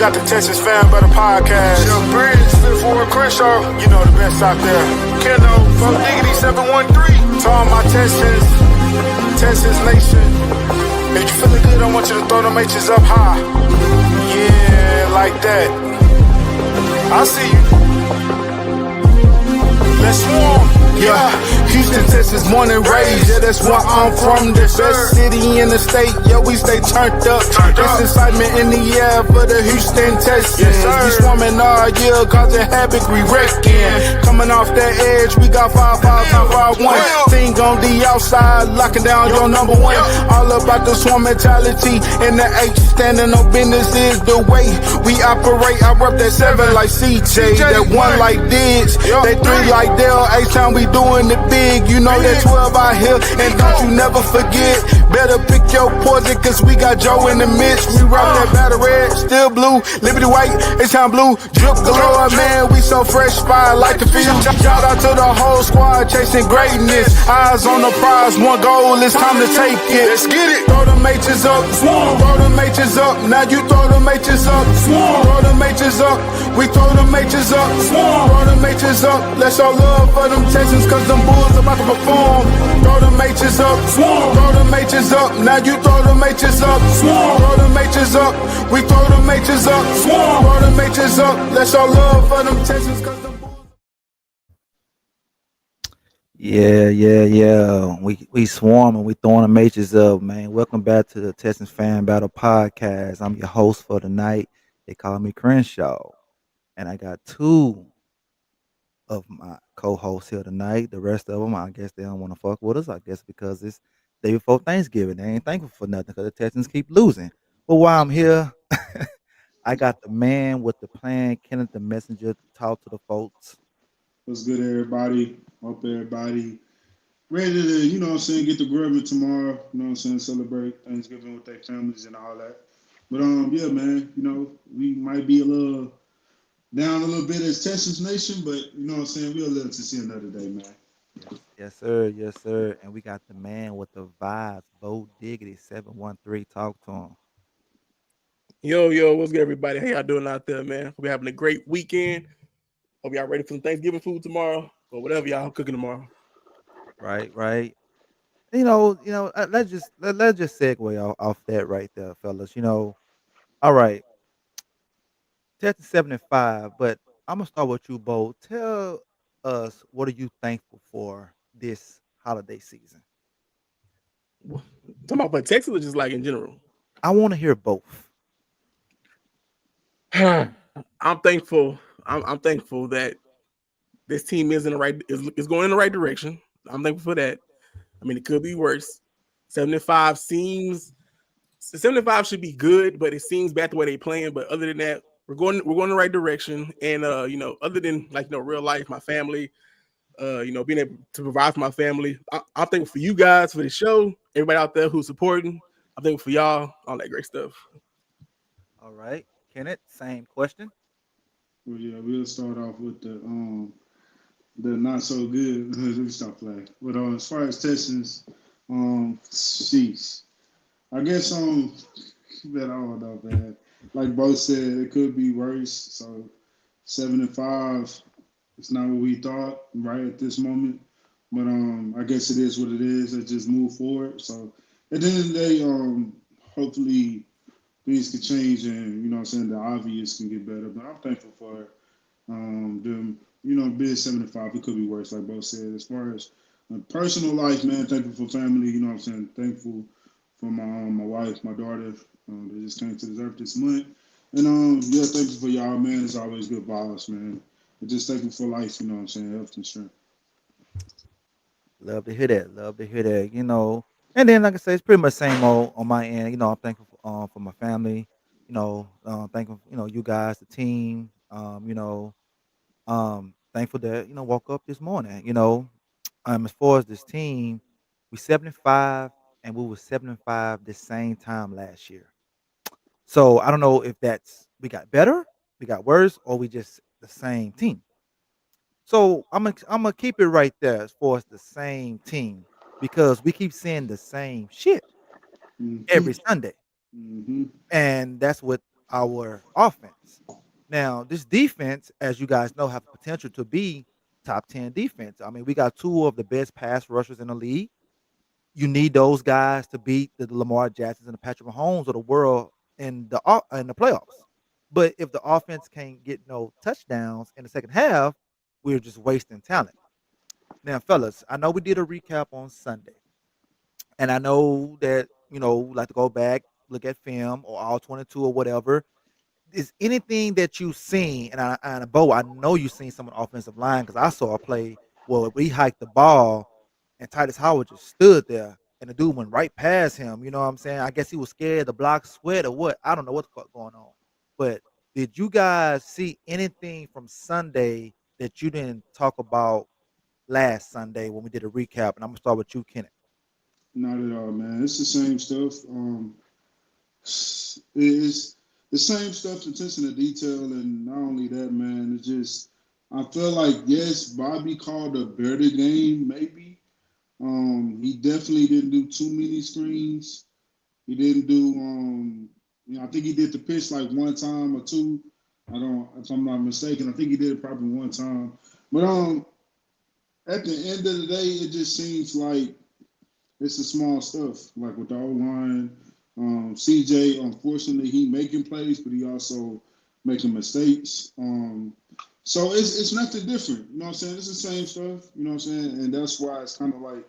got the Texas Fan Better Podcast. Jeff Bridge, Fifth Ward Crenshaw. You know the best out there. Keno, from Diggity 713. To all my Texans Nation. If you feeling good, I want you to throw them H's up high. Yeah, like that. I see you. Let's swarm. Yeah, Houston, Texas, born and raised. Yeah, that's where I'm from. The best city in the state. Yeah, we stay turned up. There's excitement in the air for the Houston Texans. Yes, we swarming all year, causing havoc, we wrecking. Coming off that edge, we got 5-5-5-1. Thing on the outside, locking down your number one. All about the swarm mentality. And the H, standing on business is the way we operate. I rep that 7 like CJ, that 1 like Diggs, that 3 like Dale. H-time we doing it big, you know that 12 out here, and don't you never forget, better pick your poison, cause we got Joe in the midst, we rock that battle red, still blue, Liberty white, H-time blue, drip galore, man, we so fresh, fire like the field, shout out to the whole squad, chasing greatness, eyes on the prize, one goal, it's time to take it, let's get it, throw them H's up, throw them H's up, now you throw them H's up, throw them H's up, we throw them H's up, throw them H's up, let's show love for them Texans, cause them Bulls about to perform. Throw them H's up, throw them H's up. Now you throw them H's up, throw them H's up. We throw them H's up, throw them H's up. Let's show love for them Texans, cause them Bulls. Yeah. We swarming, we throwing them H's up, man. Welcome back to the Texans Fan Battle Podcast. I'm your host for the night. They call me Crenshaw, and I got 2 of my co-hosts here tonight. The rest of them, I guess they don't want to fuck with us. I guess because it's day before Thanksgiving. They ain't thankful for nothing because the Texans keep losing. But while I'm here, I got the man with the plan, Kenneth the Messenger, to talk to the folks. What's good, everybody? Hope everybody ready to, get the grub tomorrow, celebrate Thanksgiving with their families and all that. But, yeah, man, we might be a little down a little bit as Texas Nation, but we'll live to see another day, man. Yes, sir. And we got the man with the vibes, Bo Diggity 713. Talk to him. Yo, what's good, everybody? How y'all doing out there, man? Hope you're having a great weekend. Hope y'all ready for some Thanksgiving food tomorrow, or whatever y'all cooking tomorrow. Right. Let's just segue off that right there, fellas. All right. Texas 75, but I'm gonna start with you, Bo. Tell us, what are you thankful for this holiday season? Talking about for Texas or just like in general? I want to hear both. I'm thankful. I'm thankful that this team is going in the right direction. I'm thankful for that. I mean, it could be worse. 75 should be good, but it seems bad the way they're playing. But other than that, we're going in the right direction. And other than real life, my family, being able to provide for my family, I'm thankful for you guys, for the show, everybody out there who's supporting. I'm thankful for y'all, all that great stuff. All right, Kenneth, same question. Well, yeah, we'll start off with the not so good. Let me stop playing. But as far as Texans, sheesh. I guess that I don't know, man. Like both said, it could be worse. So 7-5, it's not what we thought right at this moment. But I guess it is what it is. Let's just move forward. So at the end of the day, hopefully things can change and the obvious can get better. But I'm thankful for them. Being 7-5, it could be worse, like both said. As far as personal life, man, thankful for family. Thankful for my wife, my daughter. They just came to this earth this month. And thankful for y'all, man. It's always good vibes, man. And just thankful for life, health and strength. Love to hear that. And then, like I say, it's pretty much same old on my end. I'm thankful for my family. Thankful, you guys, the team. Thankful that woke up this morning. As far as this team, we 75 and we were 75 the same time last year. So I don't know if that's we got better, we got worse, or we just the same team. So I'm gonna keep it right there as far as the same team because we keep saying the same shit every Sunday, Mm-hmm. and that's what our offense. Now, this defense, as you guys know, have the potential to be top 10 defense. I mean, we got two of the best pass rushers in the league. You need those guys to beat the Lamar Jacksons and the Patrick Mahomes of the world in the playoffs. But if the offense can't get no touchdowns in the second half, we're just wasting talent. Now, fellas, I know we did a recap on Sunday, and I know that we like to go back, look at film or all 22 or whatever. Is anything that you've seen, and Bo, I know you've seen some of the offensive line because I saw a play where we hiked the ball and Titus Howard just stood there and the dude went right past him. You know what I'm saying? I guess he was scared to block sweat or what. I don't know what's going on. But did you guys see anything from Sunday that you didn't talk about last Sunday when we did a recap? And I'm gonna start with you, Kenneth. Not at all, man. It's the same stuff. It's the same stuff, attention to detail, and not only that, man. It's just I feel like yes, Bobby called a better game, maybe. He definitely didn't do too many screens. He didn't do I think he did the pitch like one time or two. I don't, if I'm not mistaken, I think he did it probably one time. But at the end of the day, it just seems like it's the small stuff, like with the O line. CJ, unfortunately, he making plays, but he also making mistakes. So it's nothing different. You know what I'm saying? It's the same stuff. You know what I'm saying? And that's why it's kind of like,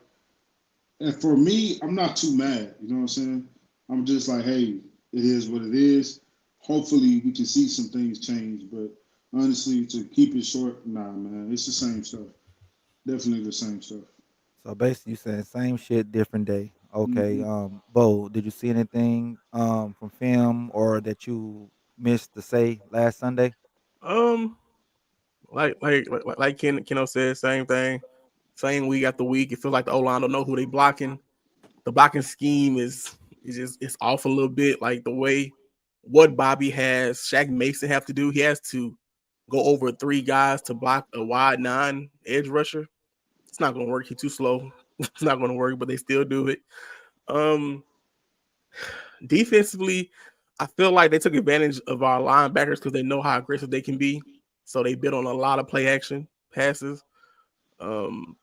and for me, I'm not too mad. You know what I'm saying? I'm just like, hey, it is what it is. Hopefully, we can see some things change. But honestly, to keep it short, nah, man, it's the same stuff. Definitely the same stuff. So basically, you saying same shit, different day. Okay. Mm-hmm. Bo, did you see anything from film or that you missed to say last Sunday? Um, like Keno said, same thing, same week after week. It feels like the O line don't know who they blocking. The blocking scheme is just it's off a little bit. Like the way what Bobby has Shaq Mason have to do, he has to go over three guys to block a wide nine edge rusher. It's not gonna work. He's too slow. It's not gonna work, but they still do it. Um, Defensively, I feel like they took advantage of our linebackers because they know how aggressive they can be. So they bid on a lot of play action passes. Um,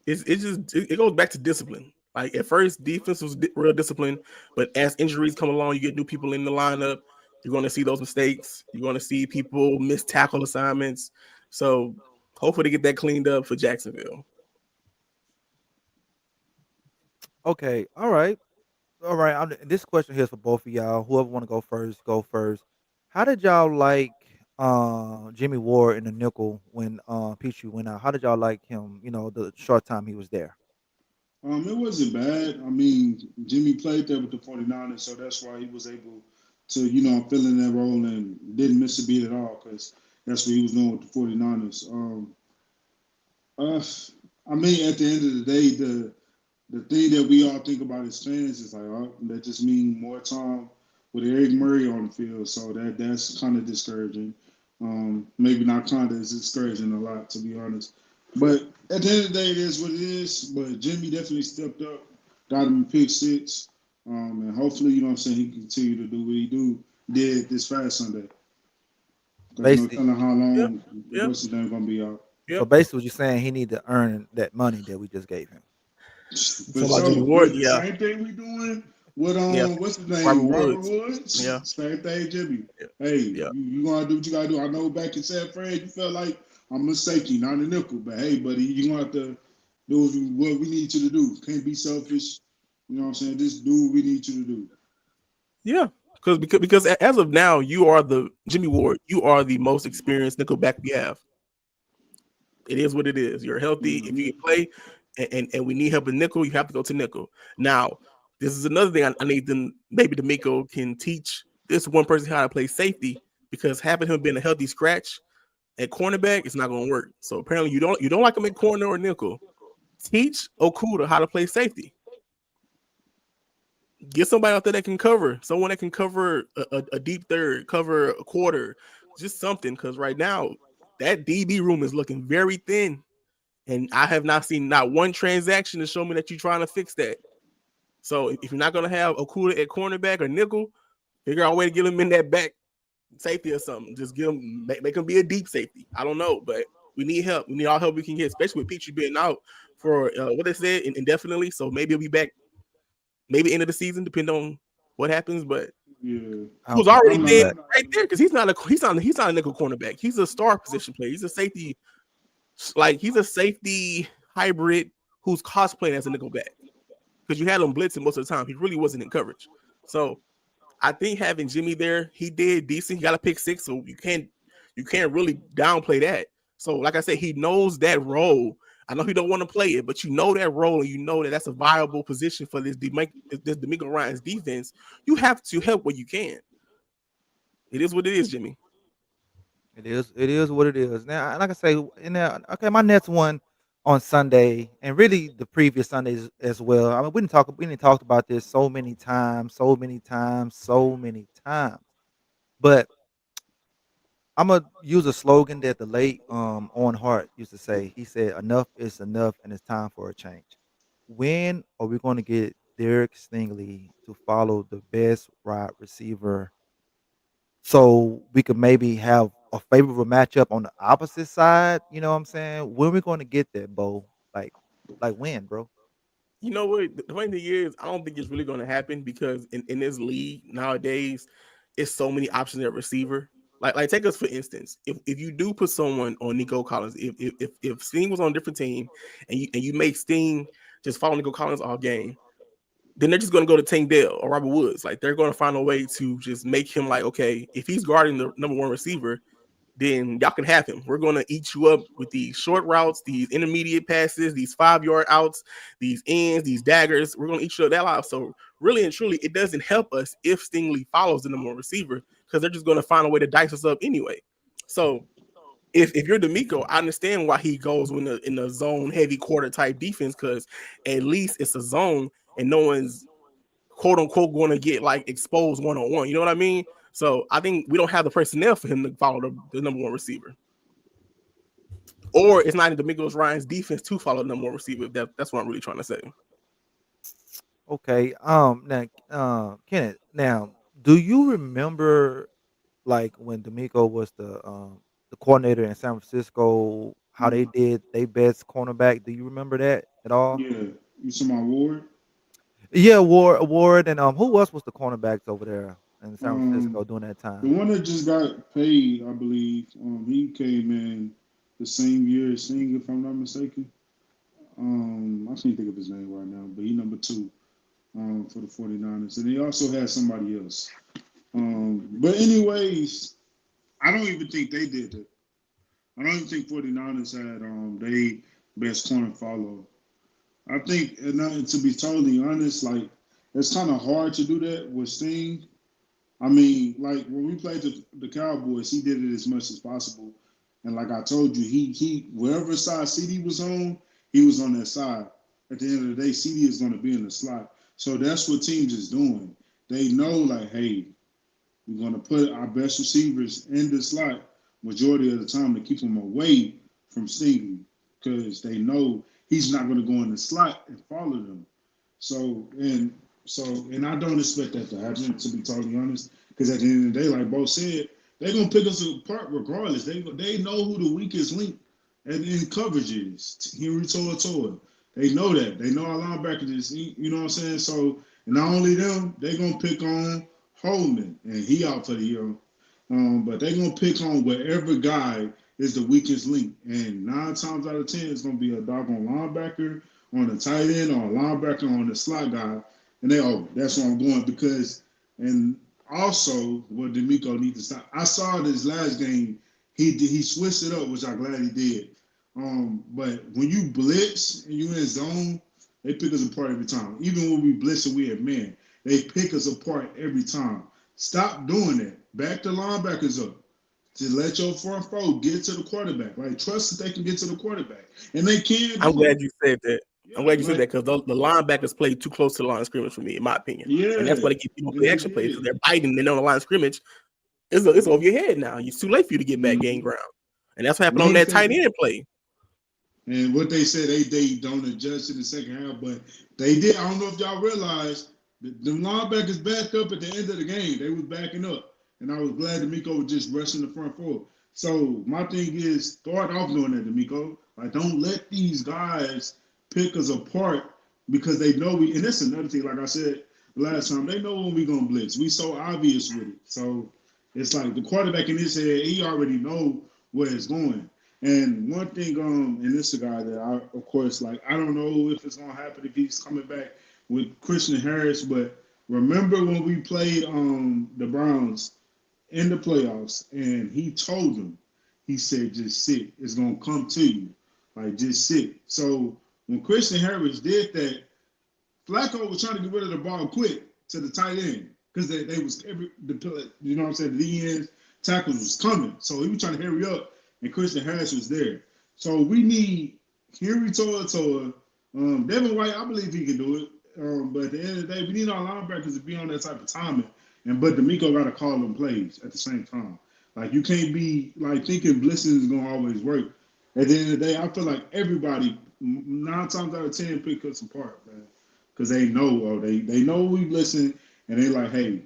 it goes back to discipline. Like at first, defense was real disciplined, but as injuries come along, you get new people in the lineup. You're going to see those mistakes. You're going to see people miss tackle assignments. So hopefully they get that cleaned up for Jacksonville. Okay. All right. All right. This question here is for both of y'all. Whoever want to go first, go first. How did y'all like Jimmy Ward in the nickel when Pichu went out? How did y'all like him? The short time he was there. It wasn't bad. I mean, Jimmy played there with the 49ers, so that's why he was able to, fill in that role and didn't miss a beat at all because that's what he was doing with the 49ers. I mean, at the end of the day, the thing that we all think about as fans is like, oh, that just means more time with Eric Murray on the field. So that's kind of discouraging. Maybe not kind of, it's discouraging a lot, to be honest. But at the end of the day, it is what it is. But Jimmy definitely stepped up, got him a pick six. And hopefully, you know what I'm saying, he can continue to do what he did this past Sunday. Because, Basically, kind of how long Yep. what's his name going to be out. so basically, what you're saying, he need to earn that money that we just gave him. But like Jimmy so Ward, the yeah. same thing we doing with what's his name? Robert Robert Woods. Woods. Yeah. Same thing, Jimmy. Yeah. Hey, Yeah. you gonna do what you gotta do. I know back in San Fran, you felt like I'm a safety, not a nickel. But hey, buddy, you gonna have to do what we need you to do. Can't be selfish. You know what I'm saying? Just do what we need you to do. Yeah. Because as of now, you are the Jimmy Ward. You are the most experienced nickelback we have. It is what it is. You're healthy. If you can play and we need help in nickel, you have to go to nickel. Now, this is another thing I need them. Maybe D'Amico can teach this one person how to play safety because having him being a healthy scratch at cornerback, it's not going to work. So apparently you don't like him at corner or nickel. Teach Okuda how to play safety. Get somebody out there that can cover. Someone that can cover a deep third, cover a quarter, just something. Because right now, that DB room is looking very thin. And I have not seen not one transaction to show me that you're trying to fix that. So if you're not going to have Okuda at cornerback or nickel, Figure out a way to get him in that back safety or something. Just give him, make him be a deep safety. I don't know, but we need help. We need all help we can get, especially with Petrie being out for what they said indefinitely. So maybe he'll be back, maybe end of the season, depending on what happens. But Yeah. I who's don't think already he'll be dead back. right there because he's not a nickel cornerback. He's a star position player. He's a safety, like he's a safety hybrid who's cosplaying as a nickel back. Because you had him blitzing most of the time. He really wasn't in coverage. So I think having Jimmy there, he did decent. He got a pick 6, so you can't really downplay that. So like I said, he knows that role. I know he don't want to play it, but you know that role, and you know that that's a viable position for this D'Amico Ryans defense. You have to help where you can. It is what it is, Jimmy. It is what it is. Now, like I say, in there, okay, my next one on Sunday, and really the previous Sundays as well. I mean, we didn't talk about this so many times, so many times, so many times. But I'm gonna use a slogan that the late Owen Hart used to say. He said, "Enough is enough, and it's time for a change." When are we going to get Derek Stingley to follow the best wide receiver so we could maybe have a favorable matchup on the opposite side? You know what I'm saying? When we going to get that, Bo? Like when, bro? You know what? The funny thing is, I don't think it's really going to happen because in this league nowadays, it's so many options at receiver. Like take us for instance, if you do put someone on Nico Collins, if Sting was on a different team and you make Sting just follow Nico Collins all game, then they're just going to go to Tank Dell or Robert Woods. Like they're going to find a way to just make him like, okay, if he's guarding the number 1 receiver, then y'all can have him. We're going to eat you up with these short routes, these intermediate passes, these 5-yard outs, these ends, these daggers. We're going to eat you up that lot. So really and truly, it doesn't help us if Stingley follows the number 1 receiver because they're just going to find a way to dice us up anyway. So if you're D'Amico, I understand why he goes in the zone heavy quarter type defense because at least it's a zone and no one's quote unquote going to get like exposed 1-on-1. You know what I mean? So I think we don't have the personnel for him to follow the number 1 receiver. Or it's not in D'Amico Ryan's defense to follow the number 1 receiver. That's what I'm really trying to say. Okay. Now, Kenneth. Now, do you remember like when D'Amico was the coordinator in San Francisco? How they did they best cornerback? Do you remember that at all? Yeah. You see my Ward? Yeah, Ward, and who else was the cornerbacks over there in San Um, Francisco during that the time? one that just got paid, I believe, he came in the same year as Singh, if I'm not mistaken. I can't think of his name right now, but he number 2 for the 49ers. And he also had somebody else. But anyways, I don't even think they did it. I don't even think 49ers had they best corner follow. I think, and to be totally honest, like it's kind of hard to do that with Sting. I mean, like when we played the Cowboys, he did it as much as possible. And like I told you, he wherever side CD was on, he was on that side. At the end of the day, CD is going to be in the slot. So that's what teams is doing. They know, like, hey, we're going to put our best receivers in the slot majority of the time to keep them away from Stingley because they know he's not going to go in the slot and follow them. So and I don't expect that to happen, to be totally honest, because at the end of the day, like Bo said, they're gonna pick us apart regardless. They know who the weakest link and in coverage is. Henry Toa. They know that. They know our linebackers is, you know what I'm saying? So, and not only them, they're gonna pick on Holman, and he out for the year. But they're gonna pick on whatever guy is the weakest link. And 9 times out of 10, it's gonna be a doggone linebacker on the tight end or a linebacker on the slot guy. And that's where I'm going because, and also what D'Amico needs to stop. I saw this last game. He switched it up, which I'm glad he did. But when you blitz and you in zone, they pick us apart every time. Even when we blitz and we at man, they pick us apart every time. Stop doing that. Back the linebackers up. To let your front four get to the quarterback. Like trust that they can get to the quarterback, and they can I'm do it. glad you said that. I'm Yeah, glad you said that because the linebackers play too close to the line of scrimmage for me, in my opinion. And that's why yeah, they get people play they action plays because did. they're biting and they're on the line of scrimmage. It's over your head now. It's too late for you to get back game ground. And that's what happened on Only that tight thing, end play. and what they said they don't adjust in the second half, but they did. I don't know if y'all realize The linebackers backed up at the end of the game. They was backing up. And I was glad D'Amico was just rushing the front four. So my thing is start off doing that, D'Amico. Like, don't let these guys pick us apart because they know we. And that's another thing. Like I said last time, they know when we gonna blitz. We so obvious with it. So it's like the quarterback in his head, he already know where it's going. And one thing, and this is a guy that I, of course, like I don't know if it's gonna happen if he's coming back with Christian Harris, but remember when we played the Browns in the playoffs, and he told them, he said, just sit. It's going to come to you. Like, just sit. So when Christian Harris did that, Flacco was trying to get rid of the ball quick to the tight end because they was you know what I'm saying, the end tackles was coming. So he was trying to hurry up, and Christian Harris was there. So we need Henry Toa. Devin White, I believe he can do it. But at the end of the day, we need our linebackers to be on that type of timing. But D'Amico got to call them plays at the same time. Like, you can't be like thinking blitzing is gonna always work. At the end of the day, I feel like everybody 9 times out of 10 pick us apart, man, because they know, they know we listen, and they like, hey,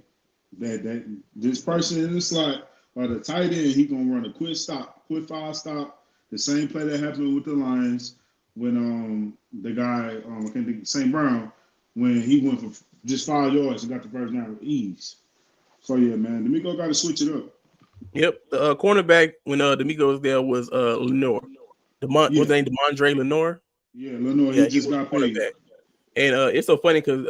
that this person in the slot or the tight end, he gonna run a quick 5 stop, the same play that happened with the Lions when the guy I can't think St. Brown when he went for just 5 yards and got the first down with ease. So yeah, man, D'Amico got to switch it up. Yep, the cornerback when D'Amico was there was Lenore. What's his name? Demondre Lenore. Yeah, Lenore. Yeah, he just got paid. And it's so funny because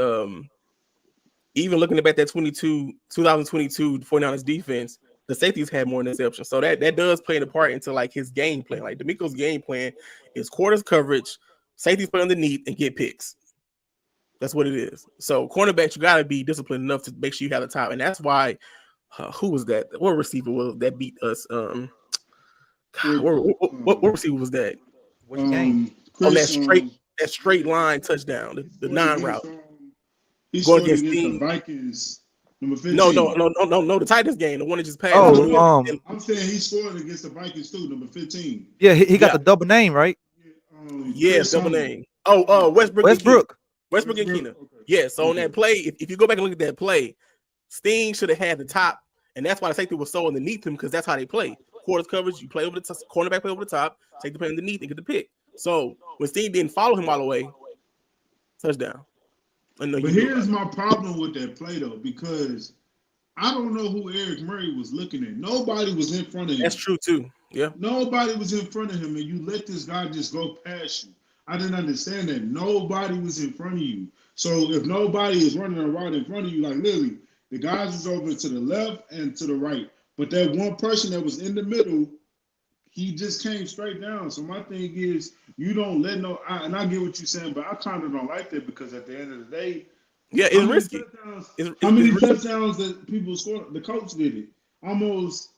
even looking back at that 2022 49ers defense, the safeties had more interceptions. So that does play a part into like his game plan. Like D'Amico's game plan is quarters coverage, safeties play underneath, and get picks. That's what it is. So cornerbacks, you got to be disciplined enough to make sure you have the top. And that's why, who was that? What receiver was that beat us? What receiver was that? Which game? On that straight line touchdown, the 9 route. He scored against the Vikings, number 15. No, the Titans game, the one that just passed. I'm saying he scored against the Vikings too, number 15. Yeah, he got the double name, right? Double name. Westbrook and Keener. Okay. Yeah, so on that play, if you go back and look at that play, Steen should have had the top, and that's why the safety was so underneath him because that's how they play. Quarters coverage, you play over the top, cornerback play over the top, safety play underneath and get the pick. So when Steen didn't follow him all the way, touchdown. But here's my problem with that play though, because I don't know who Eric Murray was looking at. Nobody was in front of him. That's true too. Yeah. Nobody was in front of him, and you let this guy just go past you. I didn't understand that. Nobody was in front of you. So if nobody is running a route in front of you, like literally, the guys was over to the left and to the right. But that one person that was in the middle, he just came straight down. So my thing is, you don't let and I get what you're saying, but I kind of don't like that because at the end of the day, yeah, it's risky. How many touchdowns that people scored? The coach did it.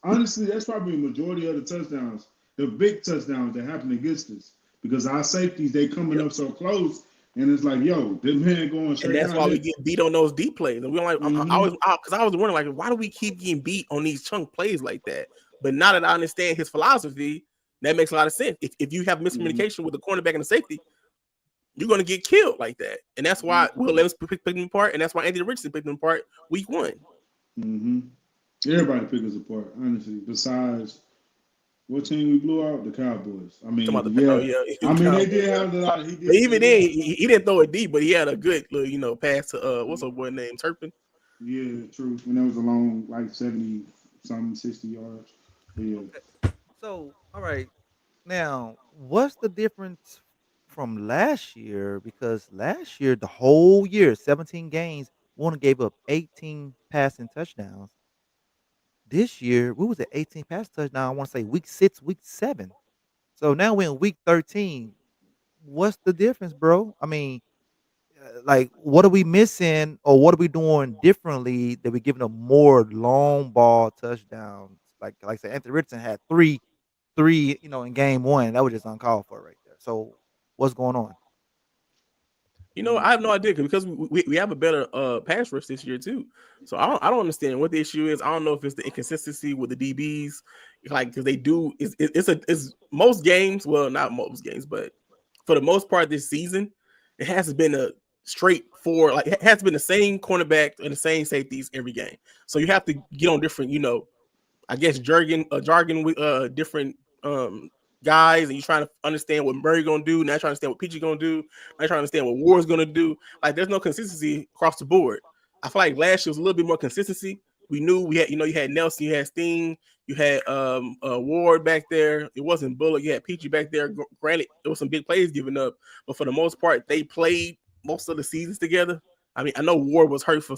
Honestly, that's probably a majority of the touchdowns, the big touchdowns that happened against us. Because our safeties, they coming up so close, and it's like, yo, this man going straight. And that's why we get beat on those deep plays. And we're like, I was wondering, like, why do we keep getting beat on these chunk plays like that? But now that I understand his philosophy, that makes a lot of sense. If you have miscommunication with the cornerback and the safety, you're going to get killed like that. And that's why Will Levis picked them apart, and that's why Anthony Richardson picked them apart week 1. Mm-hmm. Everybody picked us apart, honestly, besides. What team we blew out? The Cowboys. I mean, they did have a lot. Even then, he didn't throw it deep, but he had a good little, pass to what's her boy named Turpin. Yeah, true. And that was a long, like 70-something, 60 yards. But yeah. So, all right. Now, what's the difference from last year? Because last year, the whole year, 17 games, we only gave up 18 passing touchdowns. This year, we was at 18 pass touchdowns. I want to say week 6, week 7. So now we're in week 13. What's the difference, bro? I mean, like, what are we missing, or what are we doing differently that we're giving them more long ball touchdowns? Like I said, Anthony Richardson had three, in game 1. That was just uncalled for right there. So what's going on? I have no idea because we have a better pass rush this year too. So I don't understand what the issue is. I don't know if it's the inconsistency with the DBs, like because they do. It's most games. Well, not most games, but for the most part this season, it hasn't been straight for like it has been the same cornerback and the same safeties every game. So you have to get on different, I guess jargon with different guys, and you're trying to understand what Murray gonna do. Now trying to understand what Peachy gonna do. Now trying to understand what Ward's gonna do. Like there's no consistency across the board. I feel like last year was a little bit more consistency. We knew we had, you had Nelson, you had Steen, you had Ward back there. It wasn't Bullock. You had Peachy back there. Granted, there was some big plays given up, but for the most part, they played most of the seasons together. I mean, I know Ward was hurt for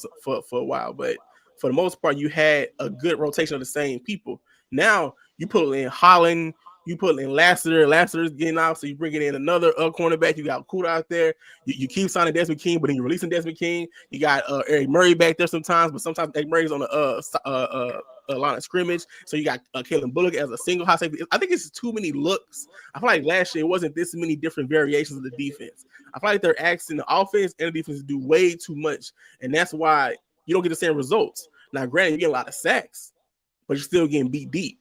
a while, but for the most part, you had a good rotation of the same people. Now you put in Holland, you put in Lassiter. Lassiter's getting out, so you bring in another cornerback. You got Kuda out there. You keep signing Desmond King, but then you're releasing Desmond King. You got Eric Murray back there sometimes, but sometimes Eric Murray's on the line of scrimmage. So you got Kalen Bullock as a single high safety. I think it's too many looks. I feel like last year it wasn't this many different variations of the defense. I feel like they're asking the offense and the defense to do way too much, and that's why you don't get the same results. Now, granted, you get a lot of sacks, but you're still getting beat deep.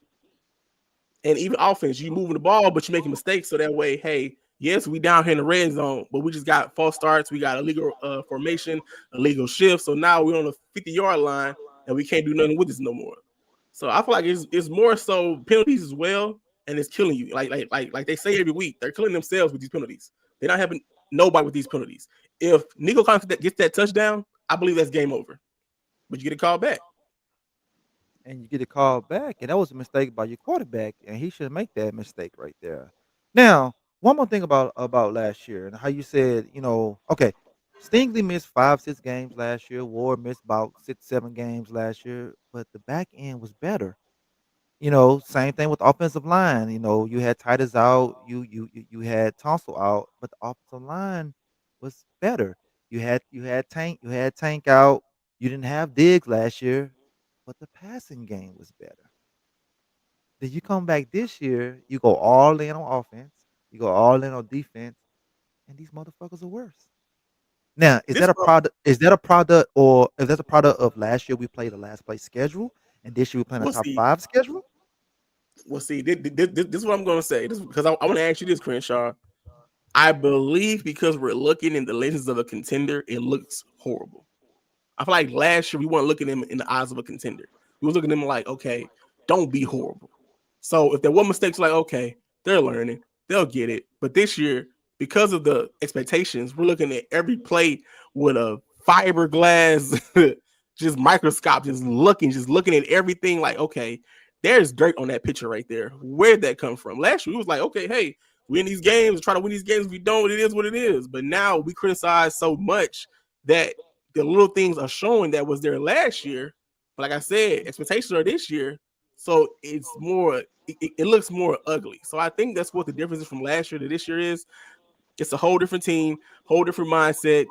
And even offense, you moving the ball, but you're making mistakes. So that way, hey, yes, we down here in the red zone, but we just got false starts. We got illegal formation, illegal shift. So now we're on the 50-yard line, and we can't do nothing with this no more. So I feel like it's more so penalties as well, and it's killing you. Like they say every week, they're killing themselves with these penalties. They're not having nobody with these penalties. If Nico Collins gets that touchdown, I believe that's game over. But you get a call back. And you get a call back, and that was a mistake by your quarterback, and he shouldn't make that mistake right there. Now, one more thing about last year and how you said, okay, Stingley missed 5, 6 games last year. Ward missed about 6, 7 games last year, but the back end was better. Same thing with the offensive line. You had Titus out, you had Tonsil out, but the offensive line was better. You had Tank out. You didn't have Diggs last year, but the passing game was better. Then you come back this year, you go all in on offense, you go all in on defense, and these motherfuckers are worse. Now, is This that a product? Is that a product, or if that's a product of last year we played a last place schedule, and this year we playing a we'll top see. 5 schedule? Well, see, this is what I'm going to say. This because I want to ask you this, Crenshaw. I believe because we're looking in the lenses of a contender, it looks horrible. I feel like last year we weren't looking at them in the eyes of a contender. We was looking at them like, okay, don't be horrible. So if there were mistakes, like, okay, they're learning, they'll get it. But this year, because of the expectations, we're looking at every play with a fiberglass, just microscope, just looking at everything like, okay, there's dirt on that picture right there. Where'd that come from? Last year, we was like, okay, hey, we in these games, try to win these games. If we don't, it is what it is. But now we criticize so much that the little things are showing that was there last year. But like I said, expectations are this year. So it's more, it looks more ugly. So I think that's what the difference is from last year to this year is. It's a whole different team, whole different mindset.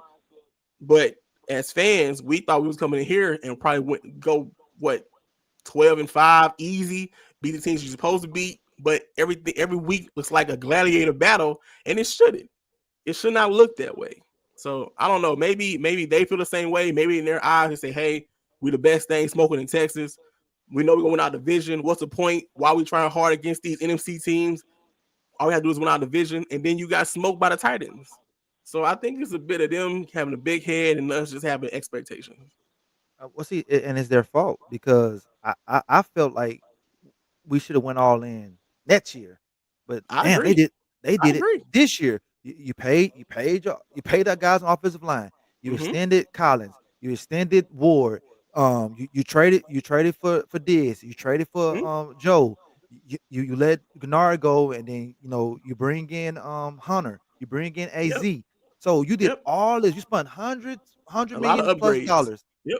But as fans, we thought we was coming in here and probably go 12-5, easy, beat the teams you're supposed to beat. But every week looks like a gladiator battle, and it shouldn't. It should not look that way. So I don't know. Maybe they feel the same way. Maybe in their eyes they say, "Hey, we the best thing smoking in Texas. We know we're going to win our division. What's the point? Why are we trying hard against these NFC teams? All we have to do is win our division." And then you got smoked by the Titans. So I think it's a bit of them having a big head and us just having expectations. Well, see, and it's their fault because I felt like we should have went all in next year, but I damn, they agree. did they I did it agree. this year. You paid that guys on offensive line. You Mm-hmm. extended Collins. You extended Ward. You traded for Diz. You traded for Mm-hmm. Joe. You let Gennard go, and then you bring in Hunter. You bring in Yep. Az. So you did Yep. all this. You spent hundreds, hundred A lot of million plus upgrades. dollars. Yep.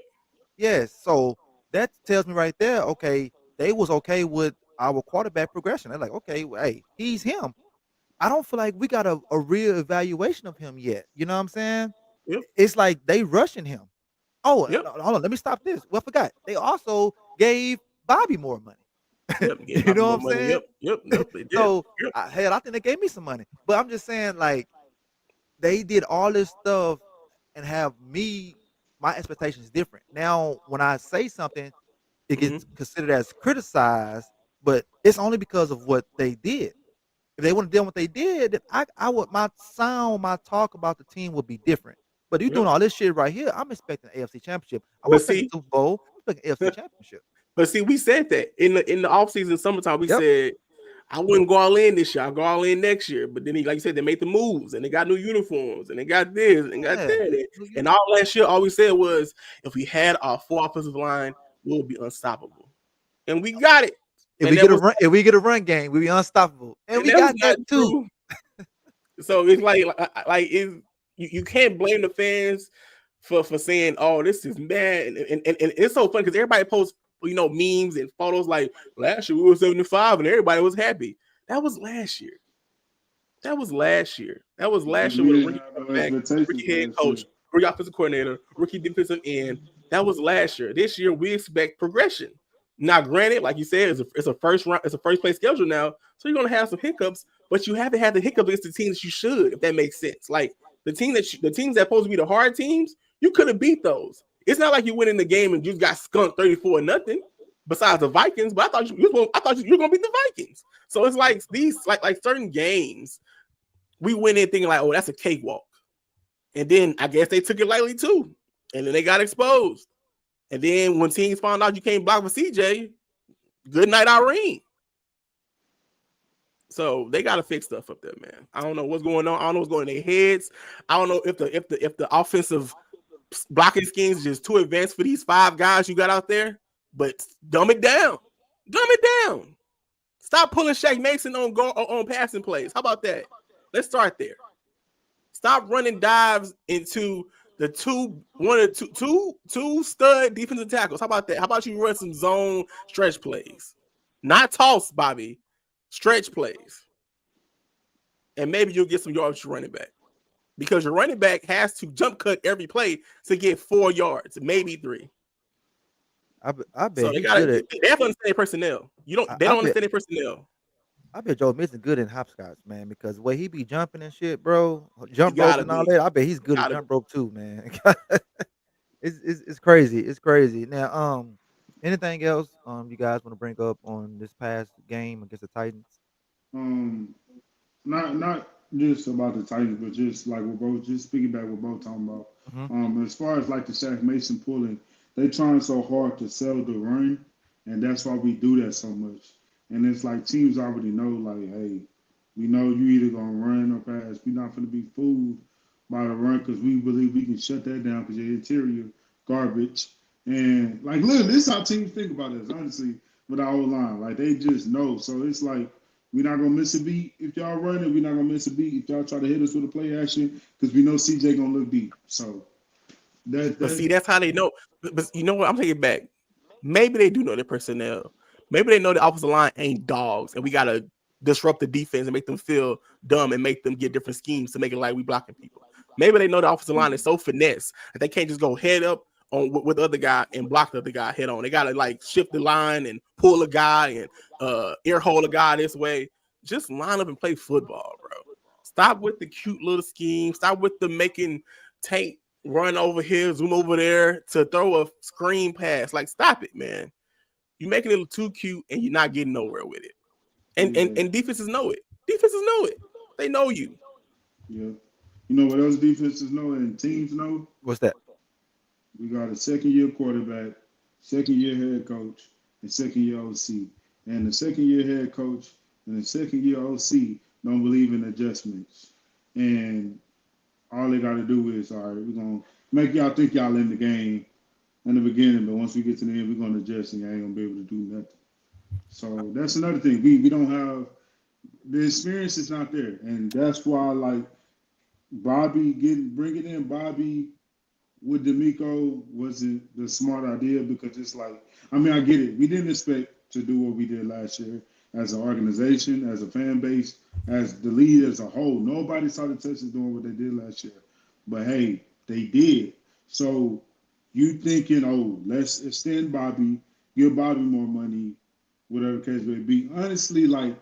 Yes. So that tells me right there, okay, they was okay with our quarterback progression. They're like, okay, well, hey, he's him. I don't feel like we got a real evaluation of him yet. You know what I'm saying? Yep. It's like they rushing him. Oh, Yep. hold on. Let me stop this. Well, I forgot. They also gave Bobby more money. Yep. Getting You Bobby know what more I'm money. saying? Yep. Yep. Nope. They did. So, Yep. hell, I think they gave me some money. But I'm just saying, like, they did all this stuff and have my expectations different. Now, when I say something, it Mm-hmm. gets considered as criticized, but it's only because of what they did. If they wouldn't have done what they did, then I would my talk about the team would be different. But you Yep. doing all this shit right here. I'm expecting AFC Championship. I But won't expect see, Super Bowl. I'm expecting AFC Championship. but see, we said that in the offseason, summertime, we Yep. said I wouldn't go all in this year. I'll go all in next year. But then, like you said, they made the moves and they got new uniforms and they got this and got Yeah. that. And all last year, all we said was if we had our 4 offensive line, we'll be unstoppable. And we got it. If And we get a run game, we'll be unstoppable. And we that was got not that too. true. So it's like you can't blame the fans for saying, "Oh, this is bad," and it's so funny because everybody posts memes and photos like last year we were 75 and everybody was happy. That was last year. That was last year with a rookie head coach, rookie offensive coordinator, rookie defensive end. That was last year. This year we expect progression. Now, granted, like you said, it's a first round, it's a first place schedule now, so you're gonna have some hiccups, but you haven't had the hiccups against the teams you should, if that makes sense. Like the teams that supposed to be the hard teams, you could have beat those. It's not like you went in the game and you got skunked 34-0. Besides the Vikings, but I thought you were gonna beat the Vikings. So it's like these like certain games, we went in thinking like, oh, that's a cakewalk, and then I guess they took it lightly too, and then they got exposed. And then when teams found out you can't block with CJ, good night, Irene. So they got to fix stuff up there, man. I don't know what's going on. I don't know what's going in their heads. I don't know if the offensive blocking schemes is just too advanced for these 5 guys you got out there. But dumb it down. Dumb it down. Stop pulling Shaq Mason on passing plays. How about that? Let's start there. Stop running dives into the two stud defensive tackles. How about that? How about you run some zone stretch plays? Not toss, Bobby. Stretch plays. And maybe you'll get some yards to running back. Because your running back has to jump cut every play to get 4 yards, maybe 3. I bet So they have to understand their personnel. They don't understand their personnel. I bet Joe Mixon good in hopscotch, man, because the way he be jumping and shit, bro, jump rope and all that. I bet he's good at jump rope too, man. It's crazy. It's crazy. Now, anything else you guys want to bring up on this past game against the Titans? Not just about the Titans, but just like we're both just piggyback what we're both talking about. Mm-hmm. As far as like the Shaq Mason pulling, they trying so hard to sell the run, and that's why we do that so much. And it's like teams already know, like, hey, we know you either gonna run or pass. We're not gonna be fooled by the run because we believe we can shut that down because your interior garbage. And like, look, this is how teams think about us, honestly, with our whole line. Like they just know. So it's like we're not gonna miss a beat if y'all running. We're not gonna miss a beat if y'all try to hit us with a play action because we know CJ gonna look deep. So that's how they know. But you know what? I'm taking it back. Maybe they do know their personnel. Maybe they know the offensive line ain't dogs, and we gotta disrupt the defense and make them feel dumb and make them get different schemes to make it like we blocking people. Maybe they know the offensive line is so finesse that they can't just go head up on with the other guy and block the other guy head on. They gotta like shift the line and pull a guy and ear hole a guy this way. Just line up and play football, bro. Stop with the cute little scheme. Stop with the making Tate run over here, zoom over there to throw a screen pass. Like, stop it, man. You're making it too cute and you're not getting nowhere with it. And defenses know it. Defenses know it. They know you. Yeah. You know what else defenses know and teams know? What's that? We got a second-year quarterback, second-year head coach, and second-year OC. And the second-year head coach and the second-year OC don't believe in adjustments. And all they got to do is, all right, we're going to make y'all think y'all in the game in the beginning, but once we get to the end, we're going to adjust and y'all ain't going to be able to do nothing. So that's another thing. We don't have – the experience is not there. And that's why, like, bringing in Bobby with D'Amico wasn't the smart idea because it's like, I mean, I get it. We didn't expect to do what we did last year as an organization, as a fan base, as the league as a whole. Nobody saw the Texans doing what they did last year. But, hey, they did. So you thinking, oh, let's extend Bobby, give Bobby more money, whatever the case may be. Honestly, like,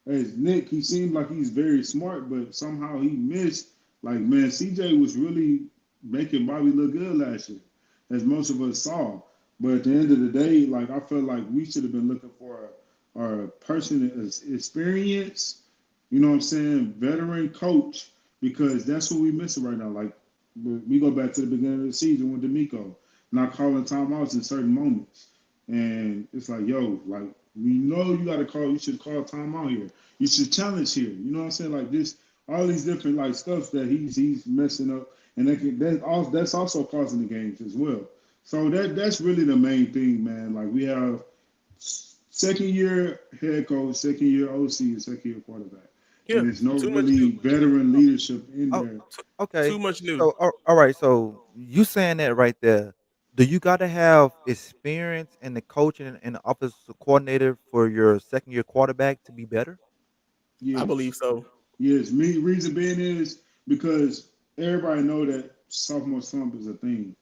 as Nick, he seemed like he's very smart, but somehow he missed. Like, man, CJ was really making Bobby look good last year, as most of us saw. But at the end of the day, like, I felt like we should have been looking for a person as experience, you know what I'm saying, veteran coach, because that's what we missing right now. Like, But we go back to the beginning of the season with D'Amico not calling timeouts in certain moments, and it's like, yo, like we know you got to call. You should call timeout here. You should challenge here. You know what I'm saying? Like this, all these different like stuff that he's messing up, and that's also causing the games as well. So that's really the main thing, man. Like we have second year head coach, second year OC, and second year quarterback. Yeah, And there's no too much really new. veteran leadership in Oh, there. okay. Too much new. So, all right. So you saying that right there? Do you got to have experience in the coaching and the offensive coordinator for your second year quarterback to be better? I believe Yes. so. Yes. Me reason being is because everybody know that sophomore slump is a thing.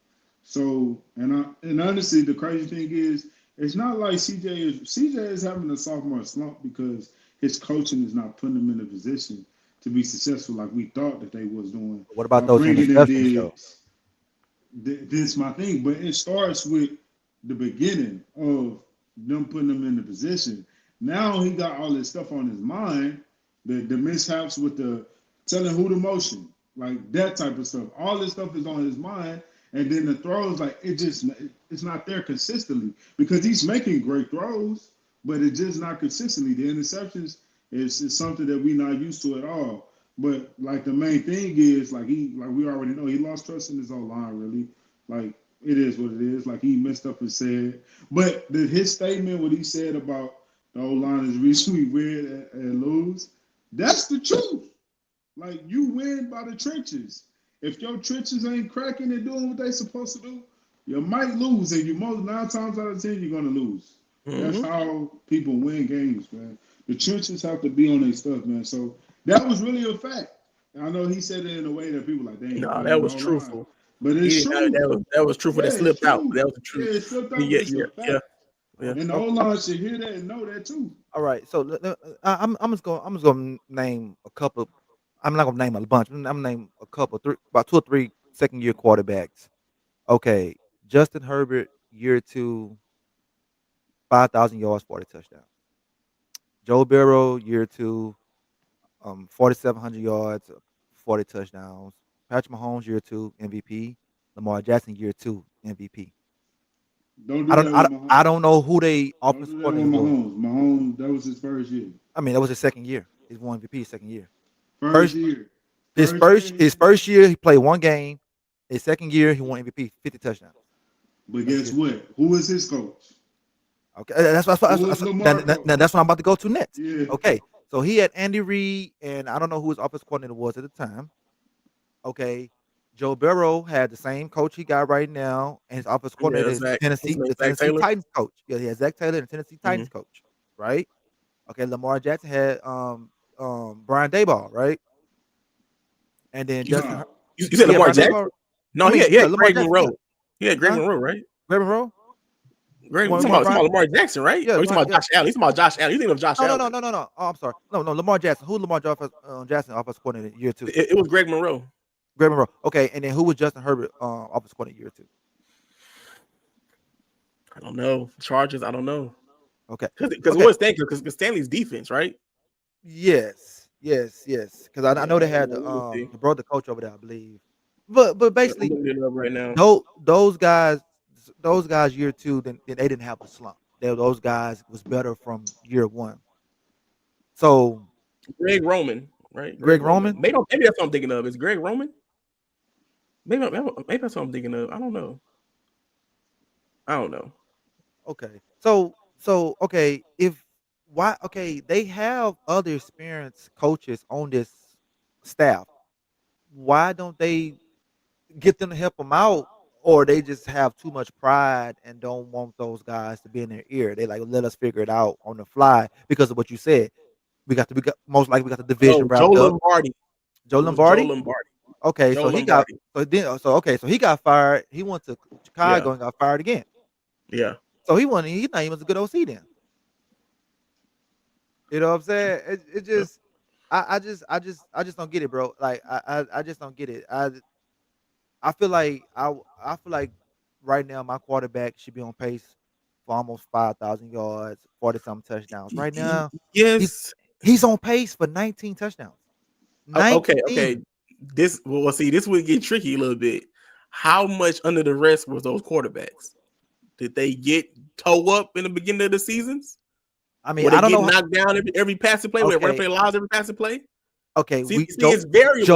So and honestly the crazy thing is it's not like CJ is having a sophomore slump because his coaching is not putting him in a position to be successful like we thought that they was doing What about by those bringing in interceptions though? this. This my thing, but it starts with the beginning of them putting him in the position. Now he got all this stuff on his mind, the mishaps with the telling who to motion, like that type of stuff. All this stuff is on his mind, and then the throws, like it's not there consistently because he's making great throws, but it's just not consistently. The interceptions is something that we're not used to at all. But like the main thing is like we already know he lost trust in his own line really. Like it is what it is. Like he messed up and said, but his statement what he said about the old line is the reason we win and lose. That's the truth. Like you win by the trenches. If your trenches ain't cracking and doing what they supposed to do, you might lose, and you most 9 times out of 10 you're gonna lose. That's Hmm. how people win games, man. The trenches have to be on their stuff, man. So that was really a fact. I know he said it in a way that people like they ain't No, playing that the was whole line, truthful. but He it's didn't know true. that was truthful. Yeah, That it's slipped out, but true. that was the Yeah, truth. it slipped out, but Yeah, it's yeah, a yeah, fact. yeah. And the Okay. O line should hear that and know that too. All right. So I'm just gonna name a couple. I'm not gonna name a bunch. I'm gonna name a couple, about two or three second year quarterbacks. Okay, Justin Herbert, year two, 5,000 yards, 40 touchdowns. Joe Burrow, year two, 4,700 yards, 40 touchdowns. Patrick Mahomes, year two, MVP. Lamar Jackson, year two, MVP. Don't I do don't, that I, with don't- I Mahomes. don't know who they Don't offensive do that with coordinator was. Mahomes. Mahomes, that was his first year. I mean, that was his second year. He's won MVP his second year. First First, year. his First year. first, his first year, he played one game. His second year, he won MVP, 50 touchdowns. But That's guess year. what? Who is his coach? Okay, Who was Lamar coach? now that's what I'm about to go to next. Yeah. Okay, so he had Andy Reid, and I don't know who his offensive coordinator was at the time. Okay, Joe Burrow had the same coach he got right now, and his offensive Yeah, coordinator is Zach. What's his name? The Zach Tennessee Taylor. Titans coach. Yeah, he had Zach Taylor, the Tennessee Titans Hmm. coach, right? Okay, Lamar Jackson had Brian Daboll, right? And then You, Justin, Nah. you said yeah, Lamar Brian Jackson? Daboll. No, I mean, he yeah, had Lamar Greg Jackson, yeah, Monroe. He had Greg huh? Monroe, right? Greg Monroe. Greg, You we want, talking you want about, Brian? Lamar Jackson, right? Yeah, Or you talking Brian. about Yeah. Josh Allen? You talking about Josh Allen? You thinking of Josh No, no, no, Allen? no, no, no. Oh, I'm sorry. No, no, Lamar Jackson. Who Lamar Jackson offensive coordinator year two? It was Greg Monroe. Greg Monroe. Okay, and then who was Justin Herbert offensive coordinator year two? I don't know. Chargers, I don't know. Okay, Because it okay. was Stanley, because Stanley's defense, right? Yes, yes, yes. Because I Yeah, know they had let me see. the brother coach over there, I believe. But I'm basically, looking it up right now. those guys year two, then they didn't have a slump. Those guys was better from year one. So Greg Roman, right? Greg Greg Roman. Roman. Maybe that's what I'm thinking of. Is Greg Roman? Maybe that's what I'm thinking of. I don't know. I don't know. Okay. Okay, if why okay, they have other experienced coaches on this staff. Why don't they get them to help them out, or they just have too much pride and don't want those guys to be in their ear? They like let us figure it out on the fly because of what you said. We got most likely we got the division Oh, Joe wrapped up. Lombardi. Joe It was Joe Lombardi. Lombardi. Okay, Joe so he got Lombardi. so he got fired. He went to Yeah, Chicago and got fired again. yeah. So he's not even a good OC then. You know what I'm saying? It Yeah. just I just don't get it, bro. Like I just don't get it. I feel like I feel like right now my quarterback should be on pace for almost 5,000 yards, 40 something touchdowns. Right now, he's Yes. he's on pace for 19 touchdowns. Okay, okay. 19. this would get tricky a little bit. How much under the rest was those quarterbacks? Did they get toe up in the beginning of the seasons? I mean, Were they I don't get know. knocked down every passing play? Were they running Okay. play lives every passing play? Okay, It's variables.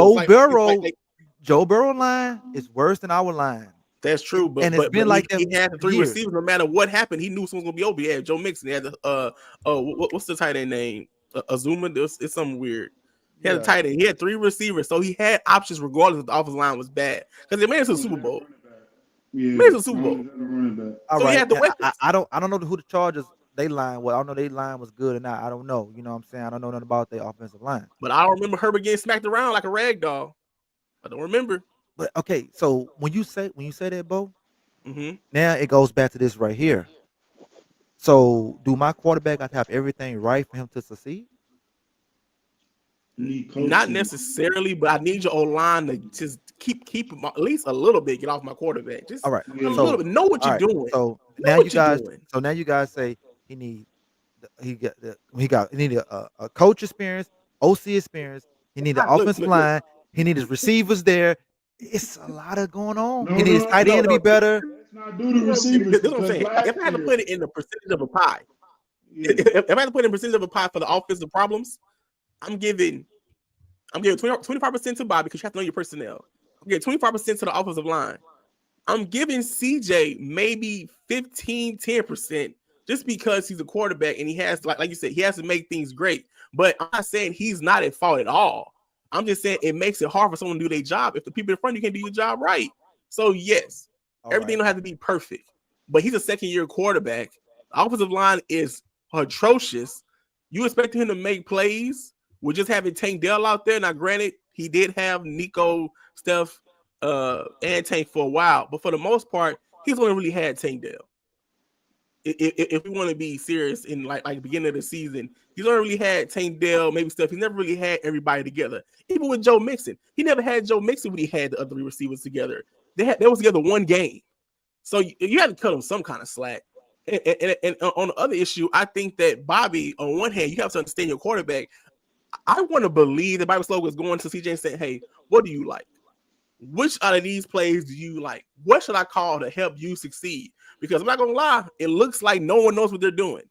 Joe Burrow line is worse than our line. That's true, but it's been like he that had the three receivers. No matter what happened, he knew someone was gonna be open. He had Joe Mixon. He had the what's the tight end name? Azuma. It's something weird. He had a tight end. He had three receivers, so he had options regardless if the offensive line was bad. Because they made it to the Super Bowl. Yeah, made it to the Super Bowl. All so right. He had the weapons. I don't know who the Chargers they line. Well, I don't know their line was good or not. I don't know. You know what I'm saying? I don't know nothing about their offensive line. But I don't remember Herbert getting smacked around like a rag doll. I don't remember. But okay, so when you say that, Bo, mm-hmm. now it goes back to this right here. So, do my quarterback have to have everything right for him to succeed? Not necessarily, but I need your O-line to just keep him at least a little bit. Get off my quarterback. Just all right. a little bit. Know what you're doing. So now you guys say he need a coach experience, OC experience. He need the offensive line. He need his receivers there. It's a lot of going on. He needs tight end to be better. Let's not do the receivers. That's what I'm saying. If I had to put it in the percentage of a pie, if I had to put in percentage of a pie for the offensive problems, I'm giving 25% to Bobby because you have to know your personnel. I'm giving 25% to the offensive line. I'm giving CJ maybe 10% just because he's a quarterback and he has, like you said, he has to make things great. But I'm not saying he's not at fault at all. I'm just saying it makes it hard for someone to do their job if the people in front of you can't do your job right. So yes, everything don't have to be perfect. But he's a second-year quarterback. The offensive line is atrocious. You expect him to make plays with just having Tank Dell out there. Now, granted, he did have Nico, Steph, and Tank for a while, but for the most part, he's only really had Tank Dell. If we want to be serious in like the beginning of the season, he's only really had Tank Dell, maybe Steph. He never really had everybody together. Even with Joe Mixon, he never had Joe Mixon when he had the other three receivers together. They was together one game, so you had to cut him some kind of slack. And on the other issue, I think that Bobby, on one hand, you have to understand your quarterback. I want to believe that Bobby Slogan is going to CJ and saying, "Hey, what do you like? Which out of these plays do you like? What should I call to help you succeed?" Because I'm not gonna lie, it looks like no one knows what they're doing.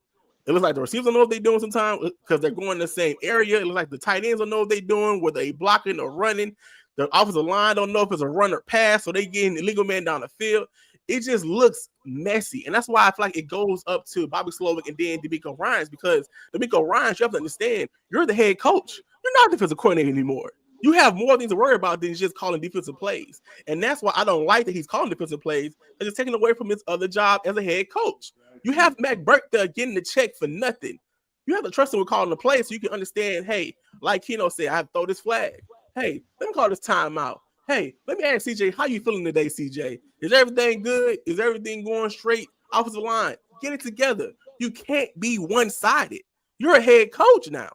It looks like the receivers don't know what they're doing sometimes because they're going in the same area. It looks like the tight ends don't know what they're doing, whether they blocking or running. The offensive line don't know if it's a run or pass, so they getting the illegal man down the field. It just looks messy, and that's why I feel like it goes up to Bobby Slovic and then DeMeco Ryans, because DeMeco Ryans, you have to understand, you're the head coach. You're not defensive coordinator anymore. You have more things to worry about than just calling defensive plays. And that's why I don't like that he's calling defensive plays and it's taking away from his other job as a head coach. You have Mac Burke there getting the check for nothing. You have to trust him with calling the play so you can understand, hey, like Keno said, I have to throw this flag. Hey, let me call this timeout. Hey, let me ask CJ, how you feeling today, CJ? Is everything good? Is everything going straight? Offensive line, get it together. You can't be one-sided. You're a head coach now.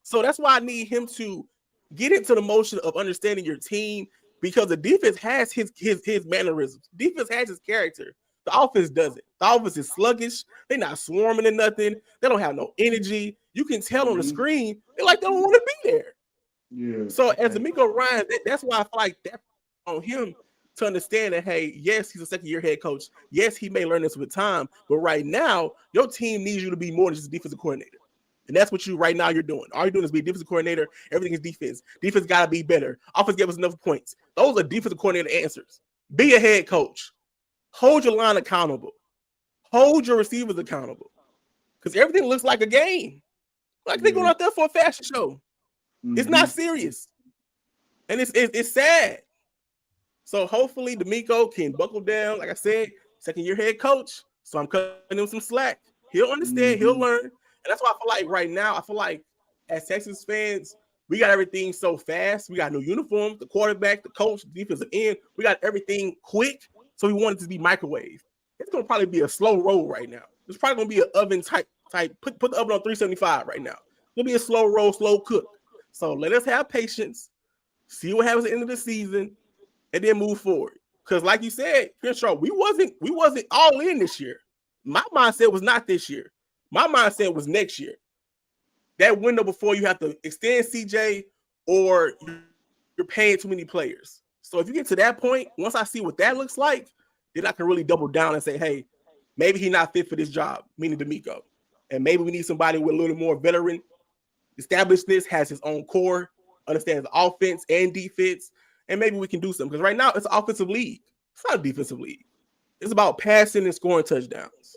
So that's why I need him to get into the motion of understanding your team, because the defense has his mannerisms. Defense has his character. The offense doesn't. The offense is sluggish. They're not swarming in nothing. They don't have no energy. You can tell on the screen, they're like they don't want to be there. Yeah. So as DeMeco Ryans, that's why I feel like that on him to understand that, hey, yes, he's a second-year head coach. Yes, he may learn this with time, but right now, your team needs you to be more than just a defensive coordinator. And that's what right now you're doing. All you're doing is be a defensive coordinator. Everything is defense. Defense got to be better. Offense give us enough points. Those are defensive coordinator answers. Be a head coach. Hold your line accountable. Hold your receivers accountable. Because everything looks like a game. Like they're going out there for a fashion show. Mm-hmm. It's not serious. And it's sad. So hopefully DeMeco can buckle down. Like I said, second-year head coach. So I'm cutting him some slack. He'll understand. He'll learn. And that's why I feel like right now, as Texans fans, we got everything so fast. We got new uniforms, the quarterback, the coach, the defensive end. We got everything quick. So we want it to be microwave. It's going to probably be a slow roll right now. It's probably going to be an oven type. Put the oven on 375 right now. It'll be a slow roll, slow cook. So let us have patience, see what happens at the end of the season, and then move forward. Because like you said, Crenshaw, we wasn't all in this year. My mindset was not this year. My mindset was next year. That window before you have to extend CJ or you're paying too many players. So if you get to that point, once I see what that looks like, then I can really double down and say, hey, maybe he's not fit for this job, meaning D'Amico. And maybe we need somebody with a little more veteran establishedness, has his own core, understands offense and defense, and maybe we can do something. Because right now, it's an offensive league. It's not a defensive league. It's about passing and scoring touchdowns.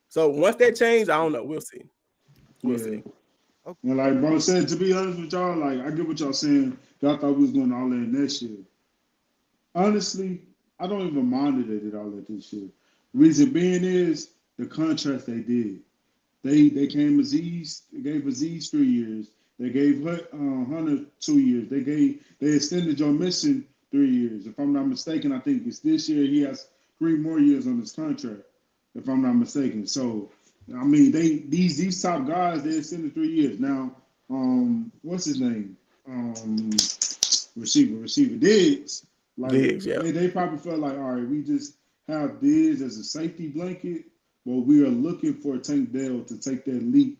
So once that change, I don't know. We'll see. We'll see. And like bro said, to be honest with y'all, like I get what y'all saying. Y'all thought we was going all in next year. Honestly, I don't even mind that they did all that this year. Reason being is the contracts they did. They came Aziz, they gave Aziz 3 years. They gave Hunter 2 years. They extended Joe Mixon 3 years. If I'm not mistaken, I think it's this year he has 3 more years on his contract. If I'm not mistaken. So I mean these top guys, they extended 3 years. Now, what's his name? Receiver Diggs. Like Diggs, yeah. they probably felt like, all right, we just have Diggs as a safety blanket, but we are looking for Tank Dell to take that leap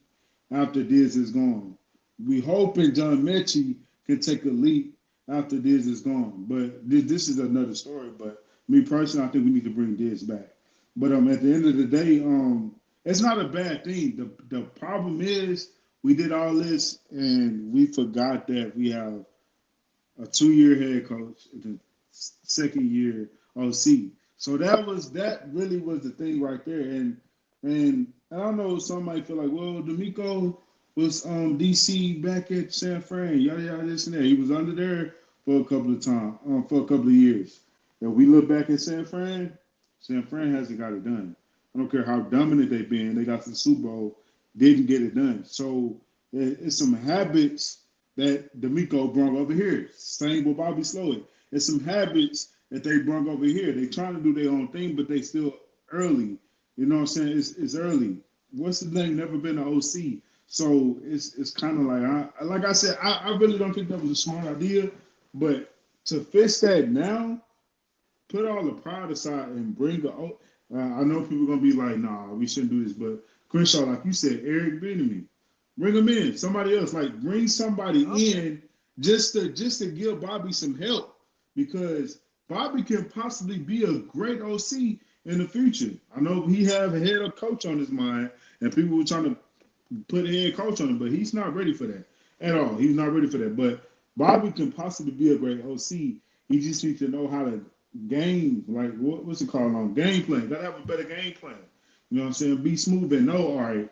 after Diggs is gone. We hoping John Mechie can take a leap after Diggs is gone. But this is another story. But me personally, I think we need to bring Diggs back. But at the end of the day, it's not a bad thing. The problem is we did all this and we forgot that we have a 2-year head coach, the second year OC. So that really was the thing right there. And I don't know, some might feel like, well, D'Amico was DC back at San Fran, yada yada this and that. He was under there for a couple of times, for a couple of years. If we look back at San Fran hasn't got it done. I don't care how dominant they've been. They got to the Super Bowl, didn't get it done. So it's some habits that D'Amico brought over here. Same with Bobby Slowik. It's some habits that they brought over here. They trying to do their own thing, but they still early. You know what I'm saying? It's early. What's the name? Never been an OC. So it's kind of like I said, I really don't think that was a smart idea. But to fix that now, put all the pride aside and bring I know people are gonna be like, nah, we shouldn't do this. But Crenshaw, like you said, Eric Bieniemy, bring him in. Somebody else, like bring somebody in just to give Bobby some help, because Bobby can possibly be a great OC in the future. I know he have a head of coach on his mind, and people were trying to put a head coach on him, but he's not ready for that at all. He's not ready for that. But Bobby can possibly be a great OC. He just needs to know how to game, like what's it called? Game plan. Gotta have a better game plan. You know what I'm saying? Be smooth and know, all right,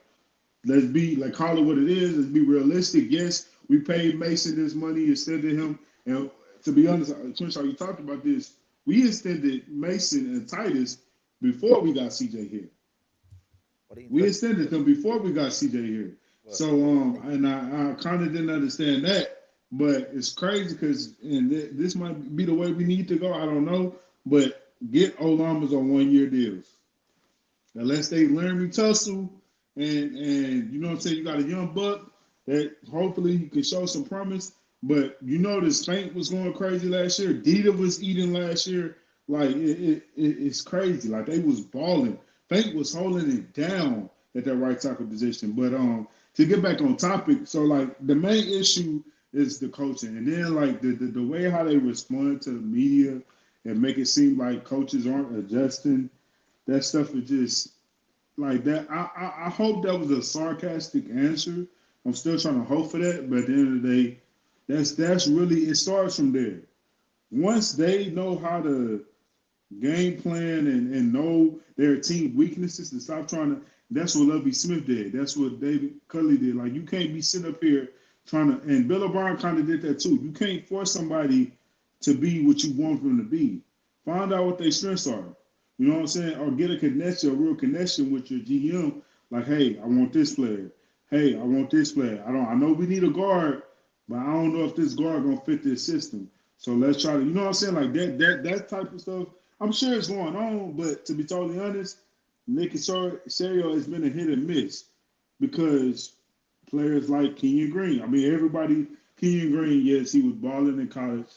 let's be like, call it what it is. Let's be realistic. Yes, we paid Mason this money, extended him. And to be honest, Crenshaw, you talked about this. We extended Mason and Titus before we got CJ here. We extended them before we got CJ here. So and I kind of didn't understand that. But it's crazy because this might be the way we need to go. I don't know. But get Olamas on 1-year deals. Unless they learn me tussle and you know what I'm saying, you got a young buck that hopefully you can show some promise. But you notice Faint was going crazy last year. Dita was eating last year. Like it's crazy. Like they was balling. Faint was holding it down at that right tackle position. But to get back on topic, so like the main issue is the coaching, and then like the way how they respond to the media and make it seem like coaches aren't adjusting. That stuff is just like that. I hope that was a sarcastic answer. I'm still trying to hope for that, but at the end of the day, that's really, it starts from there. Once they know how to game plan and know their team weaknesses and stop trying to. That's what Lovie Smith did. That's what David Culley did. Like you can't be sitting up here trying to, and Bill O'Brien kind of did that too. You can't force somebody to be what you want them to be. Find out what their strengths are. You know what I'm saying? Or get a connection, a real connection with your GM. Like, hey, I want this player. Hey, I want this player. I know we need a guard, but I don't know if this guard gonna fit this system. So let's try to, you know what I'm saying? Like that type of stuff. I'm sure it's going on, but to be totally honest, Nick Casario has been a hit and miss because players like Kenyon Green. I mean, Kenyon Green, yes, he was balling in college.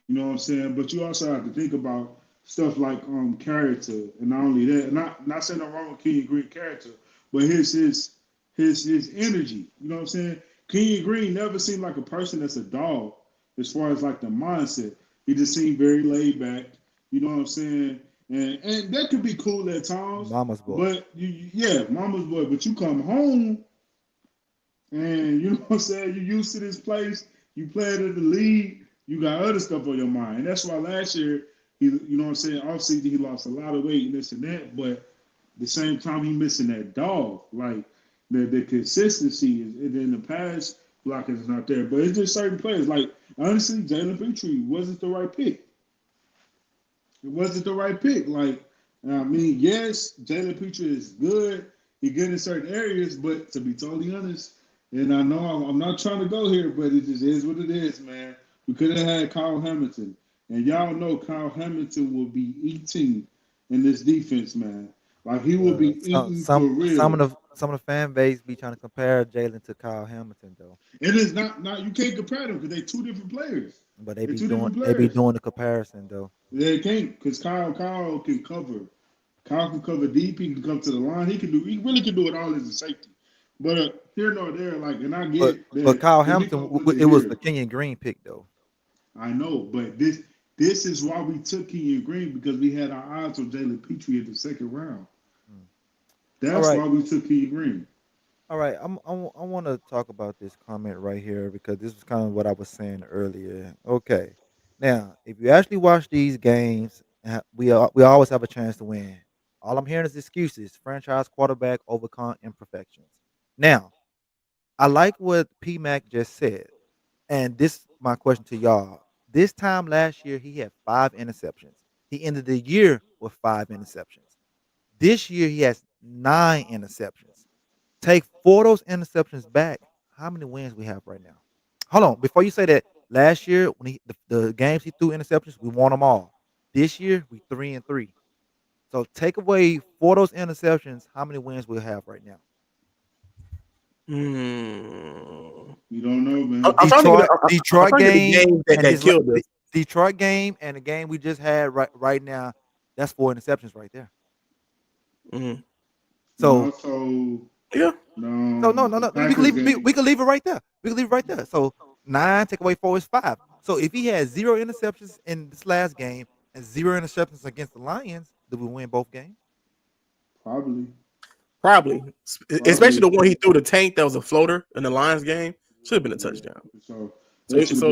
You know what I'm saying? But you also have to think about stuff like character, and not only that, not saying I'm wrong with Kenyon Green character, but his energy. You know what I'm saying? Kenyon Green never seemed like a person that's a dog. as far as like the mindset. He just seemed very laid back. You know what I'm saying? And that could be cool at times. Mama's boy. But yeah, mama's boy. But you come home and you know what I'm saying? You used to this place. You played in the league. You got other stuff on your mind. And that's why last year, you know what I'm saying? Offseason, he lost a lot of weight and this and that. But at the same time, he missing that dog. Like the consistency and then the pass blocking is not there. But it's just certain players. Like honestly, Jalen Petrie wasn't the right pick. It wasn't the right pick. Like I mean, yes, Jalen Petrie is good. He good in certain areas, but to be totally honest, and I know I'm not trying to go here, but it just is what it is, man. We could have had Kyle Hamilton, and y'all know Kyle Hamilton will be eating in this defense, man. Like he will be eating for real. Some of the fan base be trying to compare Jalen to Kyle Hamilton though. It is not you can't compare them because they're two different players. But they be doing the comparison though. They can't because Kyle can cover. Kyle can cover deep. He can come to the line. He really can do it all as a safety. But here nor there, like, and I get. But Kyle Hamilton, it was the Kenyon Green pick though. I know, but this is why we took Kenyon Green because we had our eyes on Jalen Petrie in the second round. That's why we took Kenyon Green. All right, I want to talk about this comment right here because this was kind of what I was saying earlier. Okay, now if you actually watch these games, we always have a chance to win. All I'm hearing is excuses. Franchise quarterback overcome imperfections. Now, I like what P Mac just said, and this is my question to y'all. This time last year, he had 5 interceptions. He ended the year with 5 interceptions. This year, he has 9 interceptions. Take 4 of those interceptions back. How many wins we have right now? Hold on. Before you say that, last year, when the games he threw interceptions, we won them all. This year, we 3-3. So take away 4 of those interceptions. How many wins we'll have right now? You don't know, man. Detroit game that killed us. Detroit game and the game we just had right now. That's 4 interceptions right there. Mm-hmm. So yeah. No. We can leave it right there. So 9 take away 4 is 5. So if he had 0 interceptions in this last game and 0 interceptions against the Lions, did we win both games? Probably. Especially the one he threw the tank that was a floater in the Lions game. Should have been a touchdown. So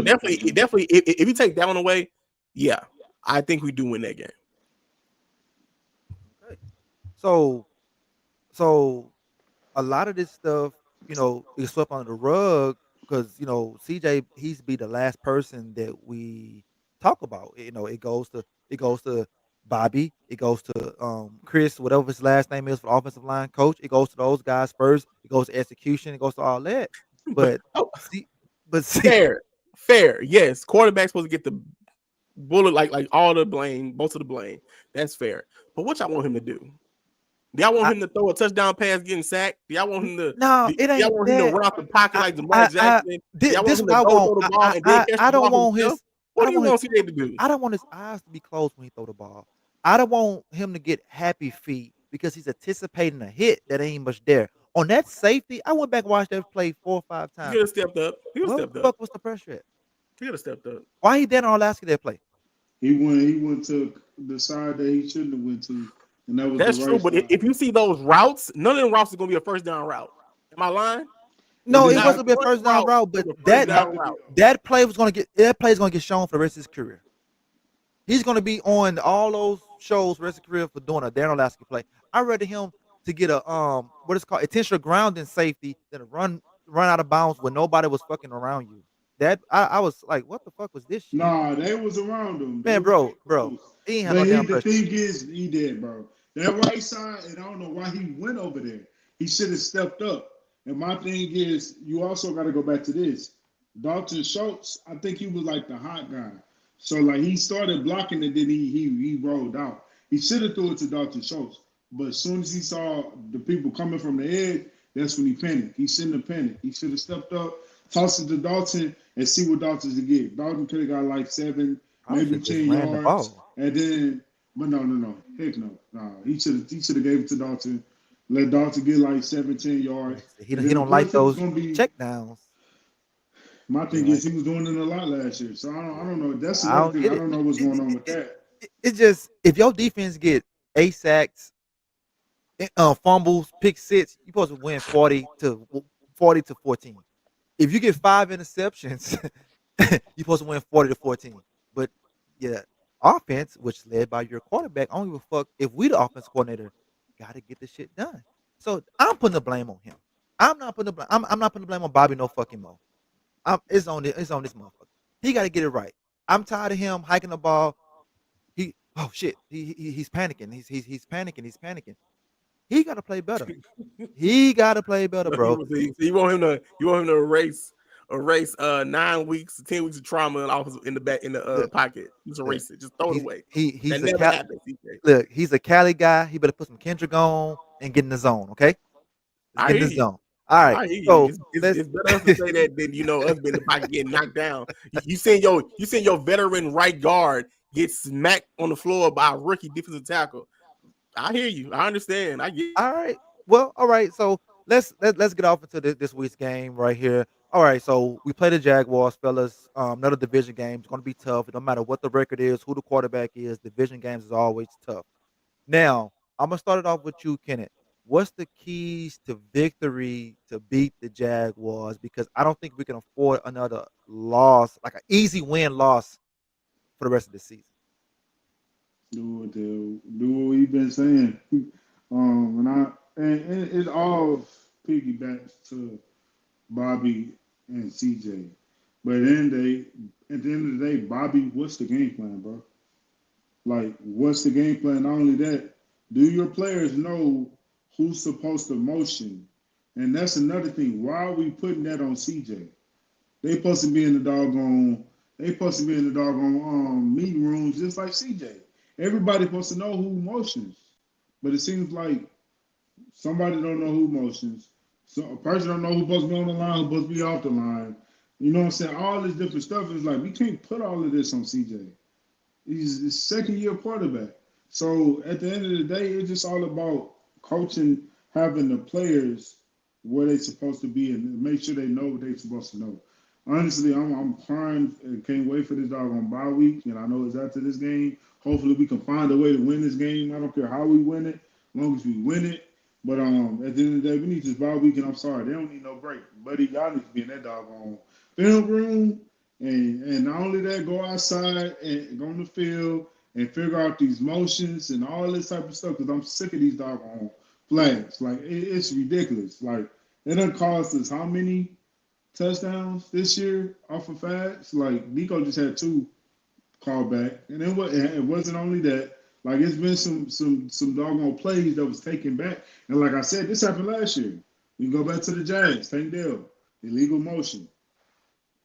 definitely, if you take that one away, yeah, I think we do win that game. Okay. So a lot of this stuff, is swept under the rug because CJ he's be the last person that we talk about. It goes to Bobby, it goes to Chris, whatever his last name is for the offensive line coach. It goes to those guys first. It goes to execution. It goes to all that. But fair. Yes, quarterback's supposed to get the bullet, like all the blame, most of the blame. That's fair. But what y'all want him to do? Do y'all want him to throw a touchdown pass getting sacked? Do y'all want him to? No, it ain't. Y'all want him to run out the pocket like Lamar Jackson? This is what I want. I don't want his. What do you want CJ to do? I don't want his eyes to be closed when he throw the ball. I don't want him to get happy feet because he's anticipating a hit that ain't much there. On that safety, I went back and watched that play 4 or 5 times. He could have stepped up. What the fuck was the pressure at? He could have stepped up. Why he didn't Alaska that play? He went to the side that he shouldn't have went to. And that's true, but if you see those routes, none of them routes are going to be a first down route. Am I lying? No, it wasn't be a first down route, but that play was going to get shown for the rest of his career. He's going to be on all those shows for the rest of his career for doing a Dan Olaski play. I rather him to get a what is called intentional grounding safety than a run out of bounds when nobody was fucking around you. That I was like, what the fuck was this shit? Nah, they was around him. Man, bro, he ain't had no damn pressure. The thing is, he did, bro. That right side, and I don't know why he went over there. He should have stepped up. And my thing is, you also got to go back to this. Dalton Schultz, I think he was like the hot guy. So like he started blocking it, then he rolled out. He should have threw it to Dalton Schultz. But as soon as he saw the people coming from the edge, that's when he panicked. He shouldn't have panicked. He should have stepped up, tossed it to Dalton, and see what Dalton's to get. Dalton could have got like 7, maybe 10 yards. And then, but no. Heck no. Nah, he should have gave it to Dalton. Let Dalton get like 7, 10 yards. He don't like those check downs. My thing is he was doing it a lot last year. So I don't know. That's I another don't thing. get I it. don't know what's going on with that. It's just if your defense get 8 sacks, fumbles, pick six, you're supposed to win 40 to 14. If you get 5 interceptions, you're supposed to win 40 to 14. But yeah, offense, which is led by your quarterback, I don't give a fuck if we the offense coordinator got to get the shit done. So I'm putting the blame on him. I'm not putting the blame. I'm not putting the blame on Bobby no fucking more. It's on this motherfucker. He got to get it right. I'm tired of him hiking the ball. Oh shit. He's panicking. He's panicking. He's panicking. He got to play better. He got to play better, bro. You want him to erase 9 weeks, 10 weeks of trauma in the back in the Look, pocket. Just erase it. Just throw it away. He's that never happens. Look, he's a Cali guy. He better put some Kendrick on and get in the zone. Okay, let's get in the zone. All right. I hear you. So it's better us to say that than us being the pocket getting knocked down. You seen your veteran right guard get smacked on the floor by a rookie defensive tackle. I hear you. I understand. I get. All right. Well, all right. So let's get off into this week's game right here. All right. So we play the Jaguars, fellas. Another division game. It's going to be tough. It don't matter what the record is, who the quarterback is. Division games is always tough. Now I'm gonna start it off with you, Kenneth. What's the keys to victory to beat the Jaguars? Because I don't think we can afford another loss, like an easy win loss for the rest of the season. Do what we've been saying. And it all piggybacks to Bobby and CJ. But at the end of the day, Bobby, what's the game plan, bro? Like, what's the game plan? Not only that, do your players know who's supposed to motion? And that's another thing. Why are we putting that on CJ? They supposed to be in the doggone meeting rooms just like CJ. Everybody supposed to know who motions. But it seems like somebody don't know who motions. So a person don't know who's supposed to be on the line, who's supposed to be off the line. You know what I'm saying? All this different stuff is like we can't put all of this on CJ. He's a second-year quarterback. So at the end of the day, it's just all about coaching, having the players where they're supposed to be and make sure they know what they're supposed to know. Honestly, I'm crying and can't wait for this doggone bye week. And I know it's after this game. Hopefully we can find a way to win this game. I don't care how we win it, as long as we win it. But at the end of the day, we need this bye week, and I'm sorry, they don't need no break. Buddy, y'all need to be in that doggone film room. And not only that, go outside and go on the field and figure out these motions and all this type of stuff because I'm sick of these doggone flags. Like, it's ridiculous. Like, it done cost us how many touchdowns this year off of flags? Like, Nico just had 2 called back. And then it wasn't only that. Like, it's been some doggone plays that was taken back. And like I said, this happened last year. We go back to the Giants, Tank Dell, illegal motion.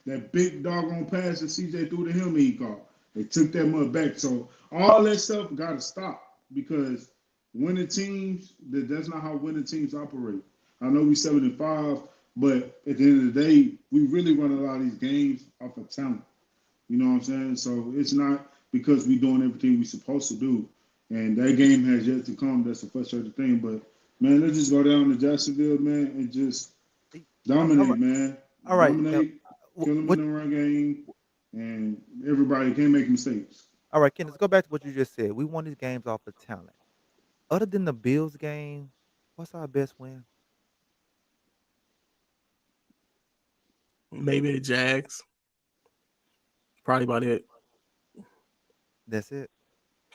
That big doggone pass that CJ threw to him, he caught. They took that mud back. So all that stuff got to stop because winning teams, that's not how winning teams operate. I know we 7-5, but at the end of the day, we really run a lot of these games off of talent. You know what I'm saying? So it's not because we're doing everything we're supposed to do. And that game has yet to come. That's a frustrating thing. But, man, let's just go down to Jacksonville, man, and just dominate, man. All right. Dominate. Kill them in the run game, and everybody can't make mistakes. All right, Ken, let's go back to what you just said. We won these games off of talent. Other than the Bills game, what's our best win? Maybe the Jags. Probably about it. That's it.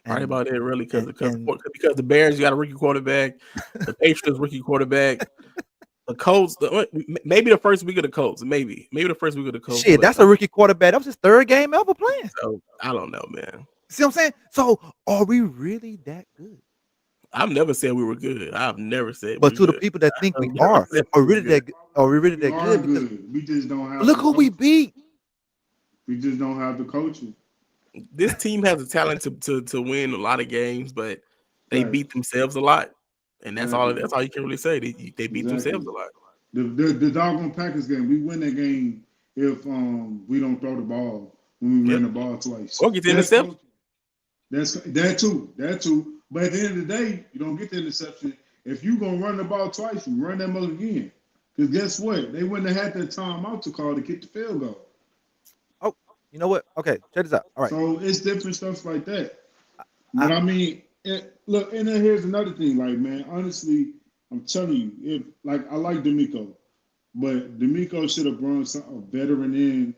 Probably about it, really, because the Bears, you got a rookie quarterback. The Patriots, rookie quarterback. The Colts, maybe the first week of the Colts, maybe the first week of the Colts. Shit, that's a rookie quarterback. That was his 3rd game ever playing. So I don't know, man. See what I'm saying? So are we really that good? I've never said we were good. I've never said. But to the people that think we are we really that good? Because we just don't have. Look who we beat. We just don't have the coaching. This team has the talent to win a lot of games, but they beat themselves a lot. And that's all you can really say. They beat themselves a lot. The doggone Packers game, we win that game if we don't throw the ball when we ran the ball twice. Or get the interception. That's that too. But at the end of the day, you don't get the interception. If you're gonna run the ball twice, you run that mother again. Because guess what? They wouldn't have had that timeout to call to kick the field goal. Oh, you know what? Okay, check this out. All right. So it's different stuff like that. I, But I mean, look, and then here's another thing. Like, man, honestly, I'm telling you, if like I like D'Amico, but D'Amico should have brought a veteran in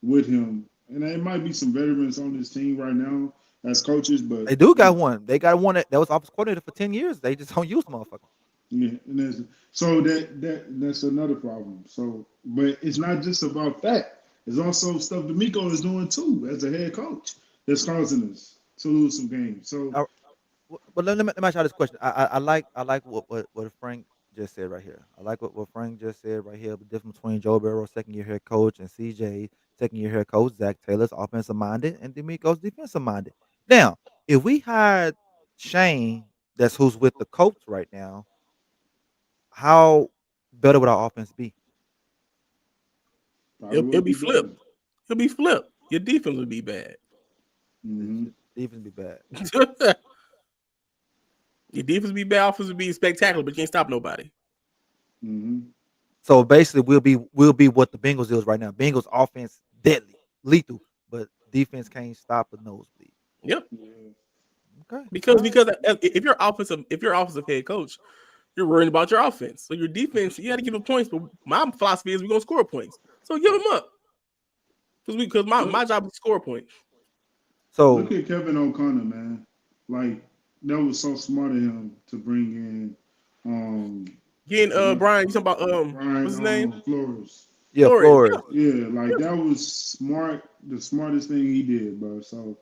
with him. And there might be some veterans on this team right now as coaches, but they do got one. They got one that was offensive coordinator for 10 years. They just don't use the motherfucker. yeah, and so that's another problem. So, but it's not just about that. It's also stuff D'Amico is doing too as a head coach that's causing us to lose some games. So, But let me ask you this question. I like what Frank just said right here. I like what Frank just said right here. The difference between Joe Burrow, second year head coach, and CJ, second year head coach, Zach Taylor's offensive minded, and D'Amico's defensive minded. Now, if we hired Shane, that's who's with the coach right now, how better would our offense be? It'll be flipped. It'll be flipped. Your defense would be bad. Mm-hmm. Defense be bad. Your defense would be bad. Offense would be spectacular, but you can't stop nobody. Mm-hmm. So basically, we'll be what the Bengals is right now. Bengals offense deadly, lethal, but defense can't stop a nosebleed. Yep. Yeah. Okay. Because if you're offensive head coach, you're worrying about your offense. So your defense, you got to give them points. But my philosophy is we're gonna score points. So give them up. Because my job is to score points. So look at Kevin O'Connor, man. Like that was so smart of him to bring in getting Brian. You talking about Brian, what's his name? Flores. yeah, Flores. Yeah, like that was smart. The smartest thing he did, bro. So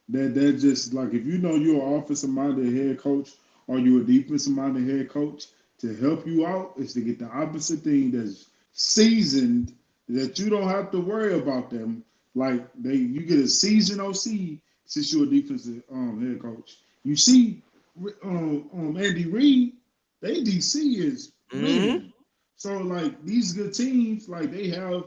that just like if you know you're an offensive minded head coach or you're a defensive minded head coach, to help you out is to get the opposite thing that's seasoned that you don't have to worry about them. Like you get a seasoned OC since you're a defensive head coach. You see, Andy Reid, they DC is winning. So like these good teams, like they have,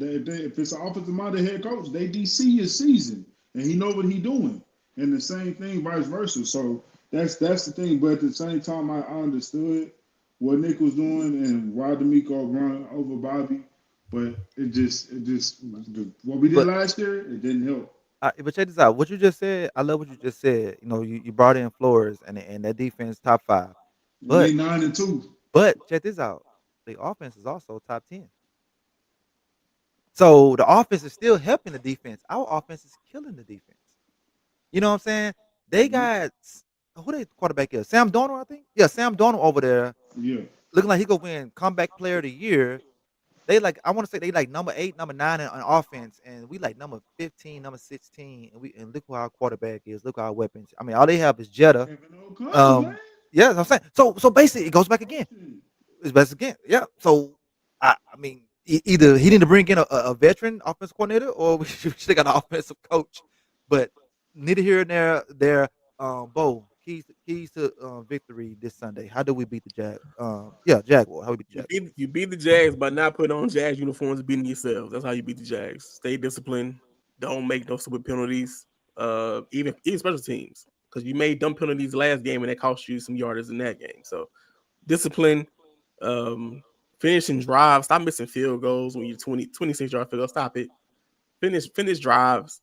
if it's an offensive minded head coach, they DC is seasoned and he know what he doing. And the same thing, vice versa. So that's the thing. But at the same time, I understood what Nick was doing and why D'Amico run over Bobby. But it just what we did last year, it didn't help. But check this out. What you just said, I love what you just said. You know, you brought in Flores and that defense top 5. And they 9-2. But check this out. The offense is also top 10. So the offense is still helping the defense. Our offense is killing the defense. You know what I'm saying? They got who they quarterback is? Sam Darnold, I think. Yeah, Sam Darnold over there. Yeah. Looking like he gonna win comeback player of the year. They I want to say they like number 8, number 9 on offense, and we like number 15, number 16, and look who our quarterback is. Look at our weapons. I mean, all they have is Jetta. Yeah, I'm saying. So basically, it goes back again. It's best again. Yeah. So I mean, either he need to bring in a veteran offensive coordinator, or we should have got an offensive coach. But neither here and there. Bo, keys to victory this Sunday. How do we beat the Jaguars? How we beat the Jaguars? You beat the Jags by not putting on Jags uniforms and beating yourselves. That's how you beat the Jags. Stay disciplined. Don't make no stupid penalties. Even special teams, because you made dumb penalties last game and that cost you some yardage in that game. So discipline. Finishing drives. Stop missing field goals when you're 26-yard field goal. Stop it. Finish drives.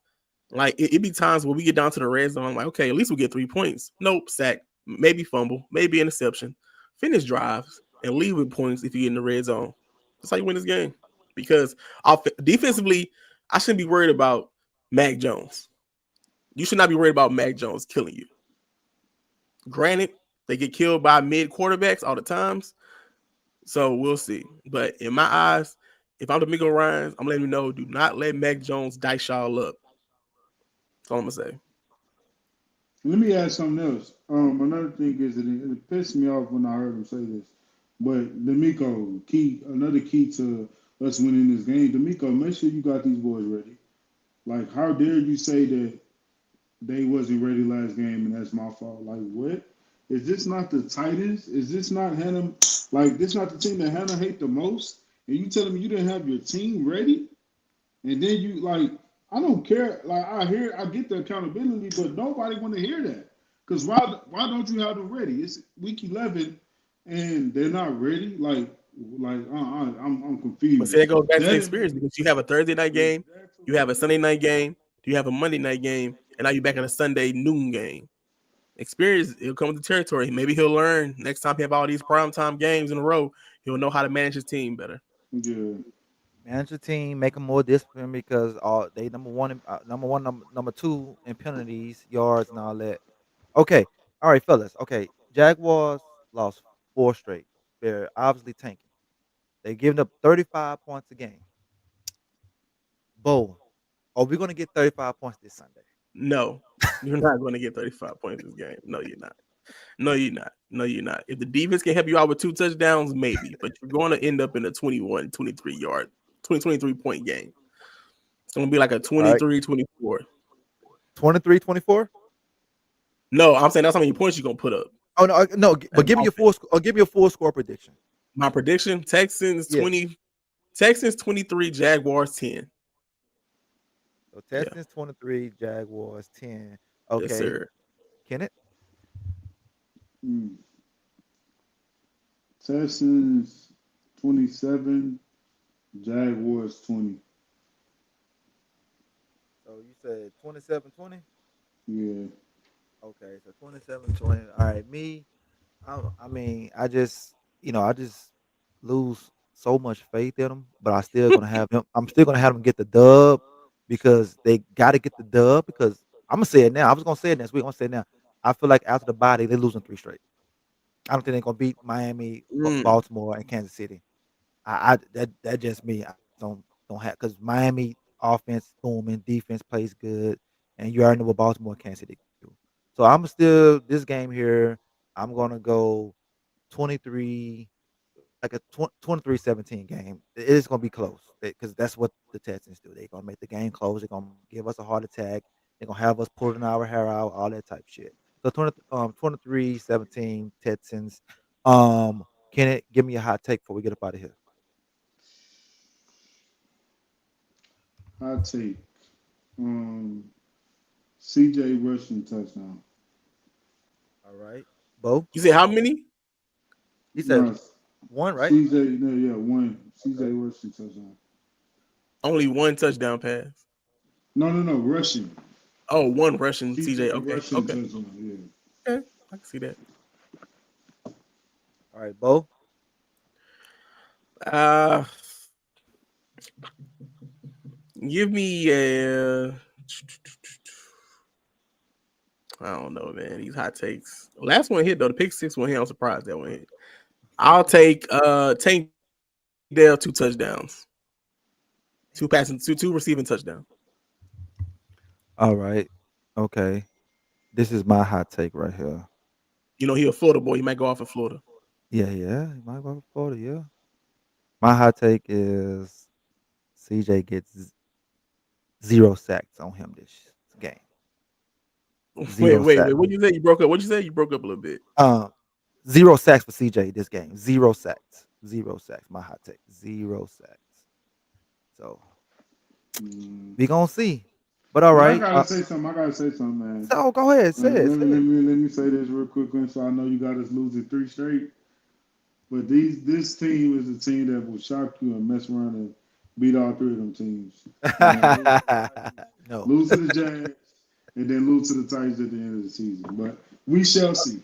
Like it be times where we get down to the red zone. I'm like, okay, at least we get 3 points. Nope, sack, maybe fumble, maybe interception. Finish drives and leave with points if you get in the red zone. That's how you win this game. Because defensively, I shouldn't be worried about Mac Jones. You should not be worried about Mac Jones killing you. Granted, they get killed by mid quarterbacks all the times. So we'll see. But in my eyes, if I'm D'Amico Ryans, I'm letting you know, do not let Mac Jones dice y'all up. That's all I'm gonna say. Let me add something else. Another thing is that it pissed me off when I heard him say this. But D'Amico, another key to us winning this game, D'Amico, make sure you got these boys ready. Like, how dare you say that they wasn't ready last game and that's my fault? Like, what? Is this not the Titans? Is this not Hannah? Like, this not the team that Hannah hate the most? And you telling me you didn't have your team ready? And then you, like, I don't care. Like, I get the accountability, but nobody want to hear that. Because why don't you have them ready? It's week 11, and they're not ready. Like, Like I'm But see, confused. it goes back to the That experience because you have a Thursday night game, you have a Sunday night game, you have a Monday night game, and now you're back in a Sunday noon game. Experience, it'll come with the territory. Maybe he'll learn next time he have all these primetime games in a row. He'll know how to manage his team better. yeah. Manage your team, make them more disciplined because all they number one, number two in penalties, yards, and all that. Okay, all right, fellas. Okay, Jaguars lost four straight. They're obviously tanking. They're giving up 35 points a game. Bo, are we gonna get 35 points this Sunday? No, you're not going to get 35 points this game. No, you're not. No, you're not. No, you're not. If the defense can help you out with 2 touchdowns, maybe, but you're going to end up in a 21, 23 yard, 23 point game. It's going to be like a All right, 23-24. 23-24. No, I'm saying that's how many points you're going to put up. Oh no, no, but And give me your full. Give me your full score prediction. my prediction: Texans Yeah. 20, Texans 23, Jaguars 10. So Yeah, Texans 23, Jaguars 10. yes, Okay, sir. Kenneth. Mm. Texans 27, Jaguars 20. So you said 27-20. Yeah. Okay, so 27-20. All right, me. I mean, I just lose so much faith in them, but I still gonna have them. I'm still gonna have them get the dub because they got to get the dub. Because I'm gonna say it now. I was gonna say it next week. I'm gonna say it now. I feel like after the bye, they're losing three straight. I don't think they're gonna beat Miami, Mm. Baltimore, and Kansas City. That just me. I don't have because Miami offense booming, defense plays good, and you already know what Baltimore and Kansas City do. So I'm still this game here. I'm gonna go 23, like a 23-17 game. It is gonna be close because that's what the Texans do. They're gonna make the game close. They're gonna give us a heart attack. They're gonna have us pulling our hair out, all that type shit. So 23-17 Texans. Can it give me a hot take before we get up out of here? I take um CJ rushing touchdown. All right, Bo. You say how many? He said No, one, right? CJ, no, yeah, one. CJ Okay. rushing touchdown. Only one touchdown pass. No, rushing. Oh, one rushing CJ. CJ Okay, rushing okay, touchdown. Yeah. okay. I can see that. All right, Bo. Uh, give me a. I don't know, man. These hot takes. Last one hit though. The pick six one hit. I'm surprised that one hit. I'll take Tank Dell 2 touchdowns, two receiving touchdowns. All right. Okay. This is my hot take right here. You know he a Florida boy. He might go off in Florida. Yeah. He might go for Florida, yeah. My hot take is CJ gets 0 sacks on him this game. Wait, Zero wait, sacks. wait. What you say? You broke up. What you say? You broke up a little bit. 0 sacks for CJ this game. 0 sacks. 0 sacks. My hot take. 0 sacks. So Mm. we gonna see. But all But I right. gotta say something. Man. So go ahead. Say it. Say it. Let me say this real quick, so I know you got us losing three straight. But this team is a team that will shock you and mess around and beat all three of them teams. No. Lose to the Jags and then lose to the Titans at the end of the season. But we shall see.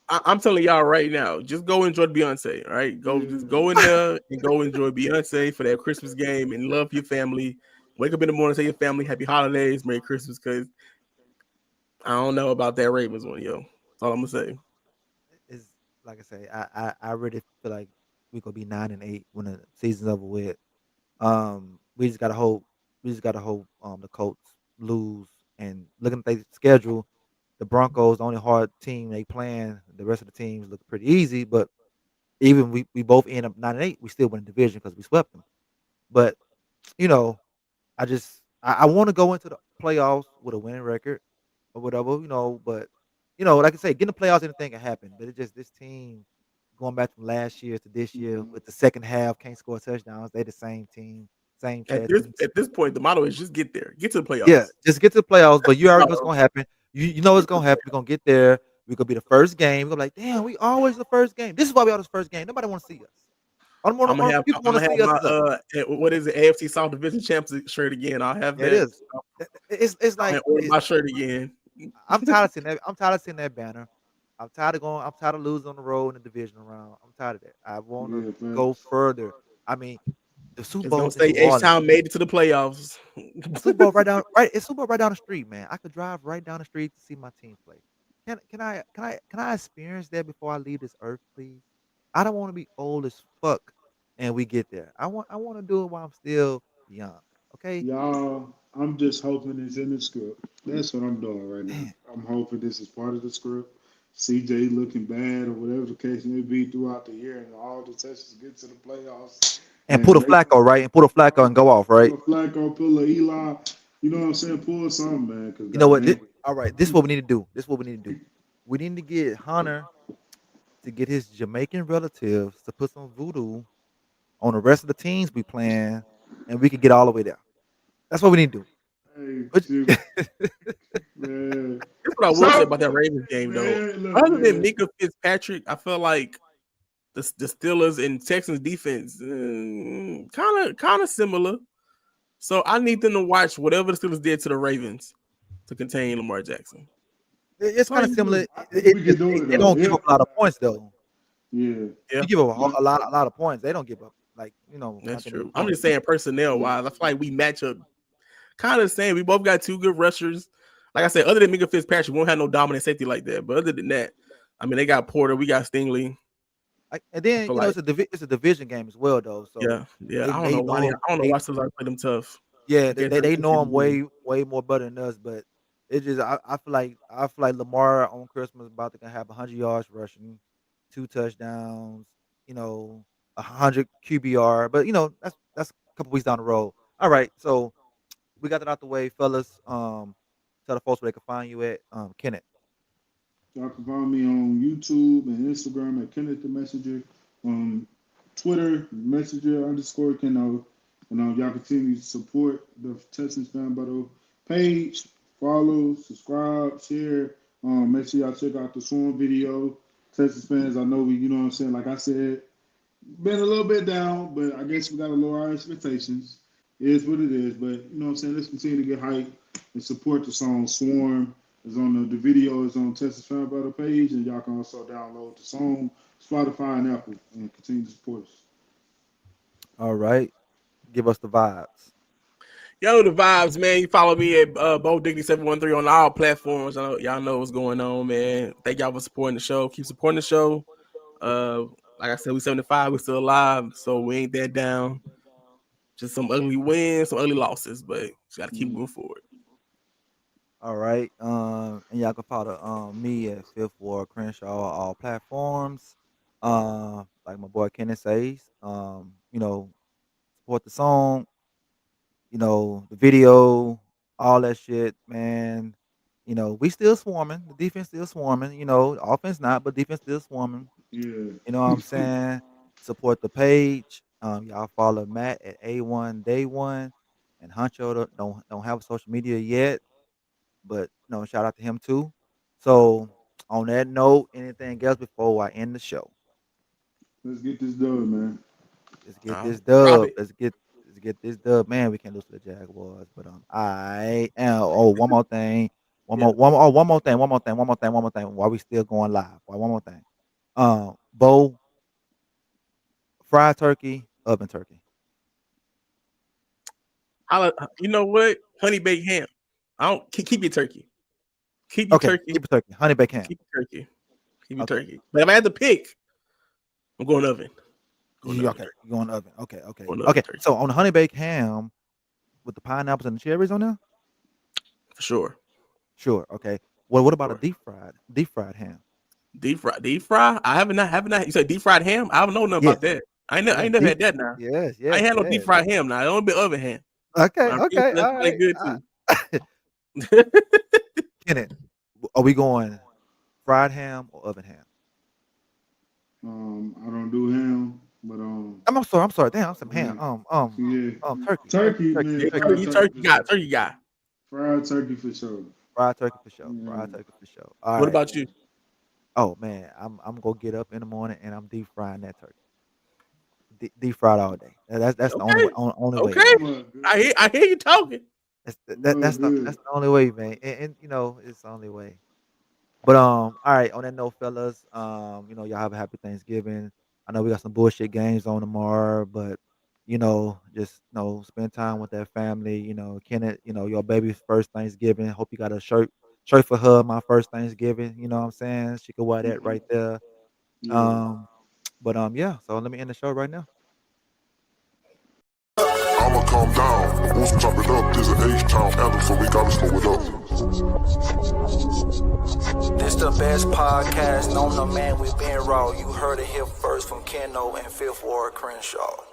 I'm telling y'all right now, just go enjoy Beyonce. All right, just go in there and go enjoy Beyonce for that Christmas game and love your family. Wake up in the morning, say your family happy holidays, Merry Christmas. Because I don't know about that Ravens one, yo. That's all I'm gonna say. It's like I say, I really feel like we gonna be 9-8 when the season's over with. We just gotta hope. We just gotta hope the Colts lose. And looking at their schedule, the Broncos the only hard team they playing. The rest of the teams look pretty easy. But even we both end up 9-8, we still win the division because we swept them. But you know, I want to go into the playoffs with a winning record or whatever. But like I say, getting the playoffs, anything can happen. But it's just this team going back from last year to this year with the second half can't score touchdowns. They the same team, same At this Texans. at this point, the motto is just get there, get to the Yeah, playoffs. just get to the playoffs. But you already know what's gonna happen. You know what's gonna happen. We're gonna get there. We're gonna be the first game. We're gonna be like, damn, we always the first game. This is why we always the first game. Nobody want to see us. People I'm want to gonna have see us my as up. what is it, AFC South Division champs shirt again. I'll have Yeah, it that. is. It's I'm like gonna order my shirt again. I'm tired of seeing that. I'm tired of seeing that banner. I'm tired of losing on the road in the division round. I'm tired of that. I want to Yeah, go facts. further. I mean, the Super It's gonna Bowl's in say New H Orleans. Town made it to the playoffs. The Super Bowl right. It's Super Bowl right down the street, man. I could drive right down the street to see my team play. Can I experience that before I leave this earth, please? I don't want to be old as fuck and we get there. I want to do it while I'm still young. Okay, Y'all, I'm just hoping it's in the script. That's what I'm doing right now. man. I'm hoping this is part of the script. CJ looking bad or whatever the case may be throughout the year, and all the Texans get to the playoffs, And pull and the they Flacco right, and pull the Flacco and go off pull right. a Flacco, pull a Eli. You know what I'm saying? Pull something, man. Cause You know what? goddamn, All right, this is what we need to do. This is what we need to do. We need to get Hunter to get his Jamaican relatives to put some voodoo on the rest of the teams we playing, and we can get all the way there. That's what we need to do. hey, But Jim, man, That's what I will say stop, about that Ravens game, though. man. Look, Other than man. Mika Fitzpatrick, I feel like the Steelers and Texans defense kind of similar. So I need them to watch whatever the Steelers did to the Ravens to contain Lamar Jackson. it's That's all kind of you similar. do. I think we can do it They though. don't give Yeah, up a lot of points though. yeah. Yeah, You give up But a lot of points. They don't give up that's like in the true. I'm points. just saying personnel yeah, wise, I feel like we match up kind of the same. We both got two good rushers. Like I said, other than Mika Fitzpatrick, we won't have no dominant safety like that. But other than that, I mean, they got Porter, we got Stingley. Like, and I then feel like, it's a division game as well though. So yeah. they I don't they know why know him. I don't know They why Steelers play them tough. Yeah, I guess they that's know the him division. way more better than us. But it just I feel like Lamar on Christmas about to have 100 yards rushing, 2 touchdowns, 100 QBR. But that's a couple weeks down the road. All right, so we got that out the way, fellas. Tell the folks where they can find you at. Kenneth. y'all can find me on YouTube and Instagram at Kenneth the Messenger. Twitter, Messenger underscore Keno. And y'all continue to support the Texans Fan Battle page. Follow, subscribe, share. Make sure y'all check out the Swarm video. Texas fans, I know you know what I'm saying. Like I said, been a little bit down, but I guess we got to lower our expectations. It is what it is. But you know what I'm saying? Let's continue to get hype and support the song Swarm. Is on the video is on Texas Fan Battle page, and y'all can also download the song Spotify and Apple and continue to support us. All right, give us the vibes. Y'all know the vibes, man. You follow me at Bo Dignity 713 on all platforms. Y'all know what's going on, man. Thank y'all for supporting the show. Keep supporting the show. Uh, like I said, we 75, we still alive, so we ain't that down. Just some ugly wins, some ugly losses, but just gotta keep moving forward. All right. And y'all can follow me at Fifth Ward Crenshaw on all platforms. Like my boy Kenneth says, support the song, the video, all that shit, man. We still swarming. The defense still swarming. Offense not, but defense still swarming. Yeah. You know what I'm saying? Support the page. Y'all follow Matt at A1 Day One, and Huncho don't have social media yet, but shout out to him too. So on that note, anything else before I end the show? Let's get this done, man. Let's get this Drop dub. it. Let's get this dub. Man, we can't lose to the Jaguars. But I am. Oh, one more thing. Yeah. One more thing. One more thing. One more thing. One more thing. While we still going live. One more thing. Bo, fried turkey, oven turkey. You know what? Honey baked ham. I don't keep your turkey. Keep your Okay, turkey. keep it turkey. Honey baked ham. Keep your turkey. Keep your Okay. turkey. But if I had to pick, I'm going oven. Okay, you going oven. Okay. Going oven Okay. turkey. So on the honey baked ham with the pineapples and the cherries on there? For sure. Sure. Okay. Well, what about a Sure. deep fried ham? Deep fry. I haven't not. You said deep fried ham? I don't know nothing Yes. about that. I ain't Yes. never had that now. Yes. I ain't Yes. had no deep Yes. fried ham now. It only been oven ham. Okay. I'm pretty Okay. sure that's All probably right. good too. Kenneth, are we going fried ham or oven ham? I don't do ham, but I'm sorry. Damn, I'm some ham. yeah, yeah. Turkey. Turkey, man. Yeah, Fried you turkey turkey for sure. guy. Fried turkey for sure. Fried turkey for sure. Yeah. Fried turkey for sure. All What right. about you? Oh man, I'm gonna get up in the morning and I'm deep frying that turkey. deep fried all day. That's the only Okay. way. Only way. Okay. Mud good. I hear you talking. That's Mud that's good. the only way, man. And it's the only way. But all right. On that note, fellas, y'all have a happy Thanksgiving. I know we got some bullshit games on tomorrow, but just spend time with that family. Kenneth, your baby's first Thanksgiving. Hope you got a shirt for her. My first Thanksgiving. You know what I'm saying? She could wear that right there. Yeah. Um, but yeah. So let me end the show right now. I'ma calm down. Won't chop it up. There's an H-Town anthem, so we gotta slow it up. This the best podcast known to man. We been raw. You heard it here first from Keno and Fifth Ward Crenshaw.